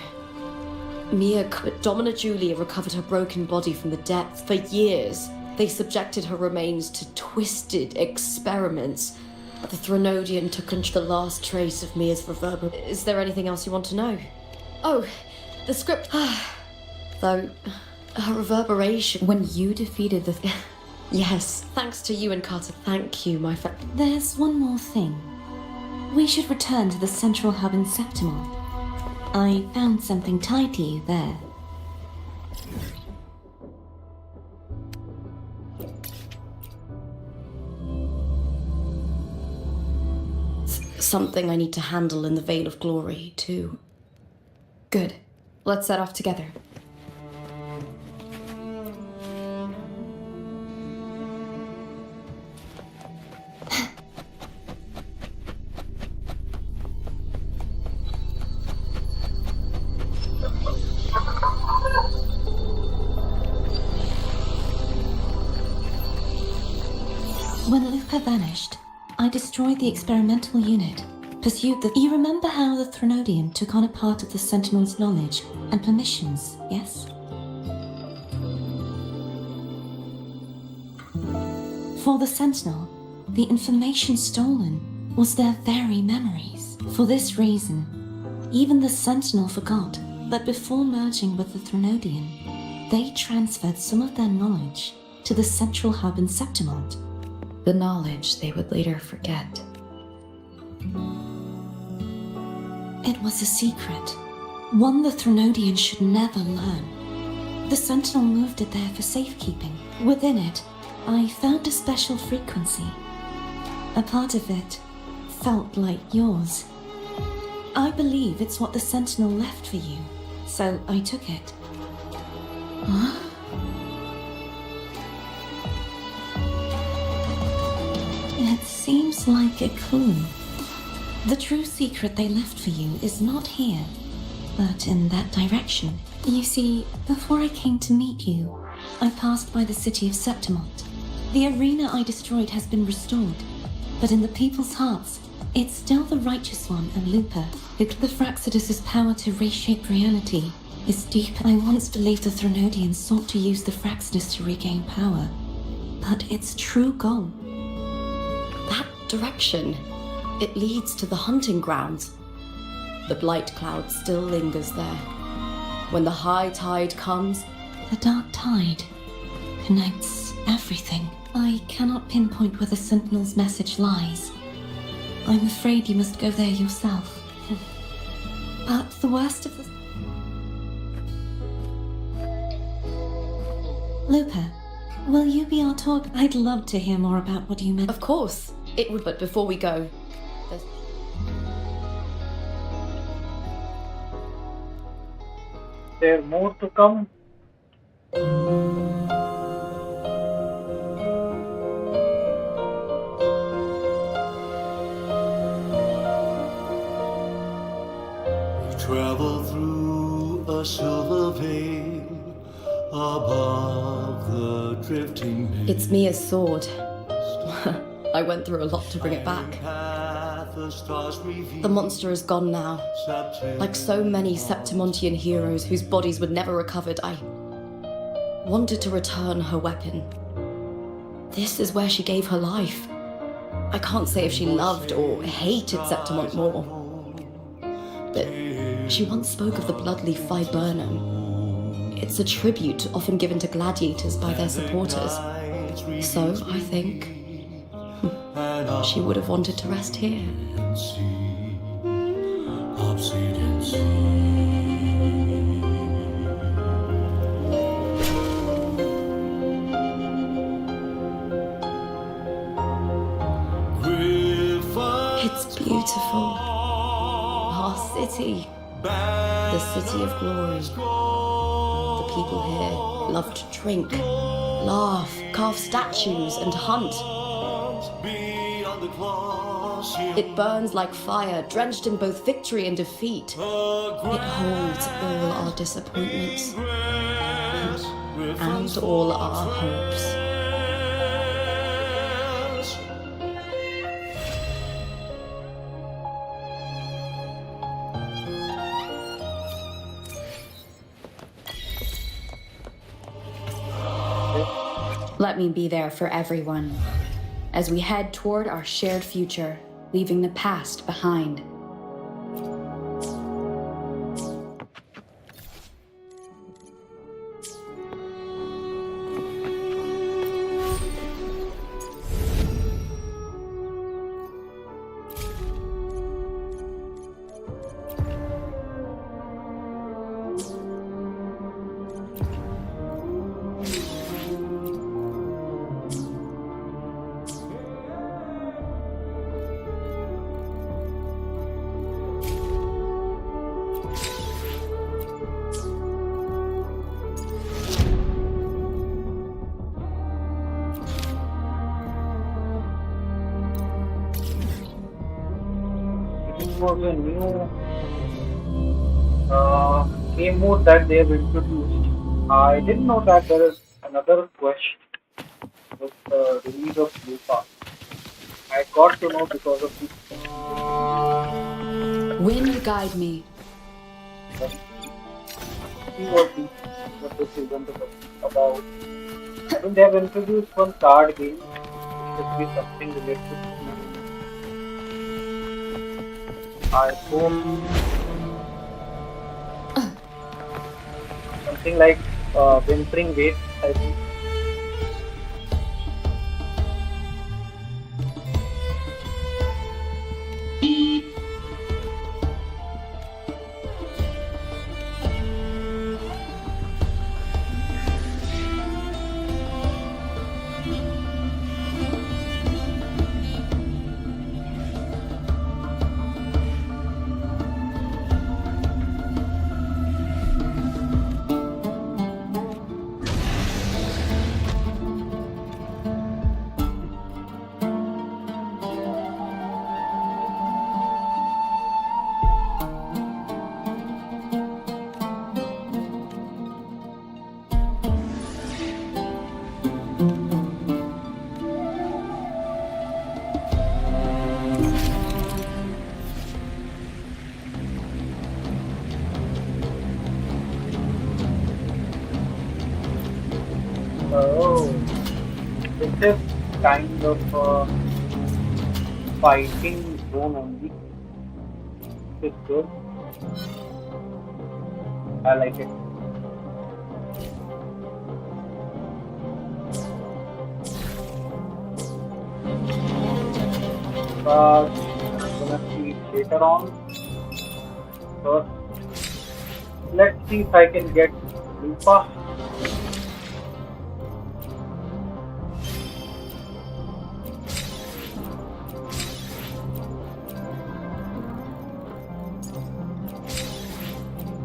Domina Julia recovered her broken body from the depths. For years, they subjected her remains to twisted experiments. The Threnodian took the last trace of Mia's reverber. Is there anything else you want to know? Oh, the script. Though, her reverberation. When you defeated the... Yes, thanks to you and Carter. Thank you, my friend. There's one more thing. We should return to the central hub in Septmont. I found something tied to you there. Something I need to handle in the Veil of Glory, too. Good. Let's set off together. When Lupa vanished, I destroyed the experimental unit, pursued the... You remember how the Threnodian took on a part of the Sentinel's knowledge and permissions, yes? For the Sentinel, the information stolen was their very memories. For this reason, even the Sentinel forgot that before merging with the Threnodian, they transferred some of their knowledge to the central hub in Septmont. The knowledge they would later forget. It was a secret, one the Threnodian should never learn. The Sentinel moved it there for safekeeping. Within it, I found a special frequency. A part of it felt like yours. I believe it's what the Sentinel left for you, so I took it. Huh? It seems like a clue. The true secret they left for you is not here, but in that direction. You see, before I came to meet you, I passed by the city of Septmont. The arena I destroyed has been restored, but in the people's hearts, it's still the righteous one and Lupa. The Fraxidus's power to reshape reality is deep. I once believed the Threnodians sought to use the Fraxidus to regain power, but its true goal... That direction, it leads to the hunting grounds. The blight cloud still lingers there. When the high tide comes, The dark tide connects everything. I cannot pinpoint where the Sentinel's message lies. I'm afraid you must go there yourself. But the worst of the... Lupa, will you be our tour? I'd love to hear more about what you meant. of course, it would. But before we go, there's... There more to come. Travel through a silver veil above the drifting maze. It's Mia's sword. I went through a lot to bring it back. The monster is gone now. Like so many Septimontian heroes whose bodies were never recovered, I wanted to return her weapon. This is where she gave her life. I can't say if she loved or hated Septmont more, but she once spoke of the bloodleaf viburnum. It's a tribute often given to gladiators by their supporters. So, I think, she would have wanted to rest here. It's beautiful. Our city. The city of glory. The people here love to drink, laugh, carve statues, and hunt. It burns like fire, drenched in both victory and defeat. It holds all our disappointments and all our hopes. Let me be there for everyone as we head toward our shared future, leaving the past behind. Was a new game mode that they have introduced. I didn't know that there is another quest with the release of Lupa. I got to know because of this. Wind guide me. Let's see what this event is about. I think they have introduced one card game. It should be something related to I hope something like Wuthering Waves, I think. Oh, this is kind of a fighting zone only. It's good. I like it. But I'm gonna see it later on. First, let's see if I can get Lupa.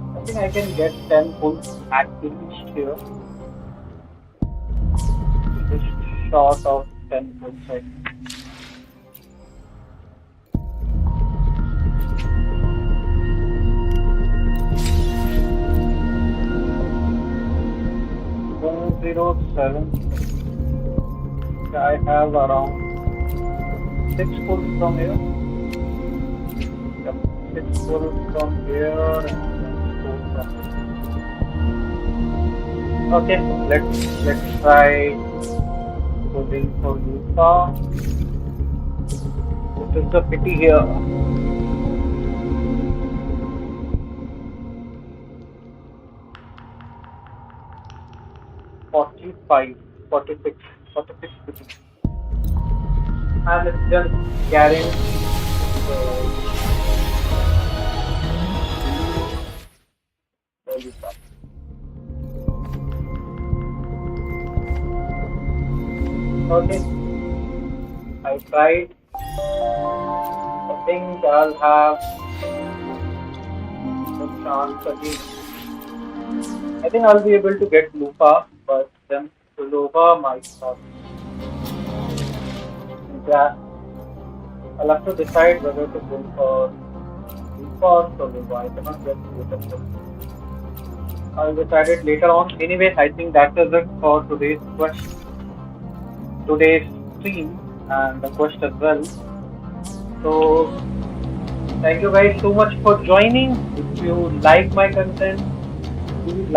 I think I can get 10 pulls at least here. Just short of 10 pulls, I think. Zero seven. I have around 6 pulls from here. Yep, 6 pulls from here and 4 from here. Okay, let's try pulling for Lupa. What is the pity here? 45, 46, 46 pity. And it's just guaranteed. Lupa. Okay, I tried. I think I'll have the chance again. I think I'll be able to get Lupa, but then Lupa might not. Yeah, I'll have to decide whether to go for Lupa or Lupa. I cannot get both of them. I'll decide it later on. Anyway, I think that is it for today's question. Today's stream and the quest as well. So thank you guys so much for joining. If you like my content, please like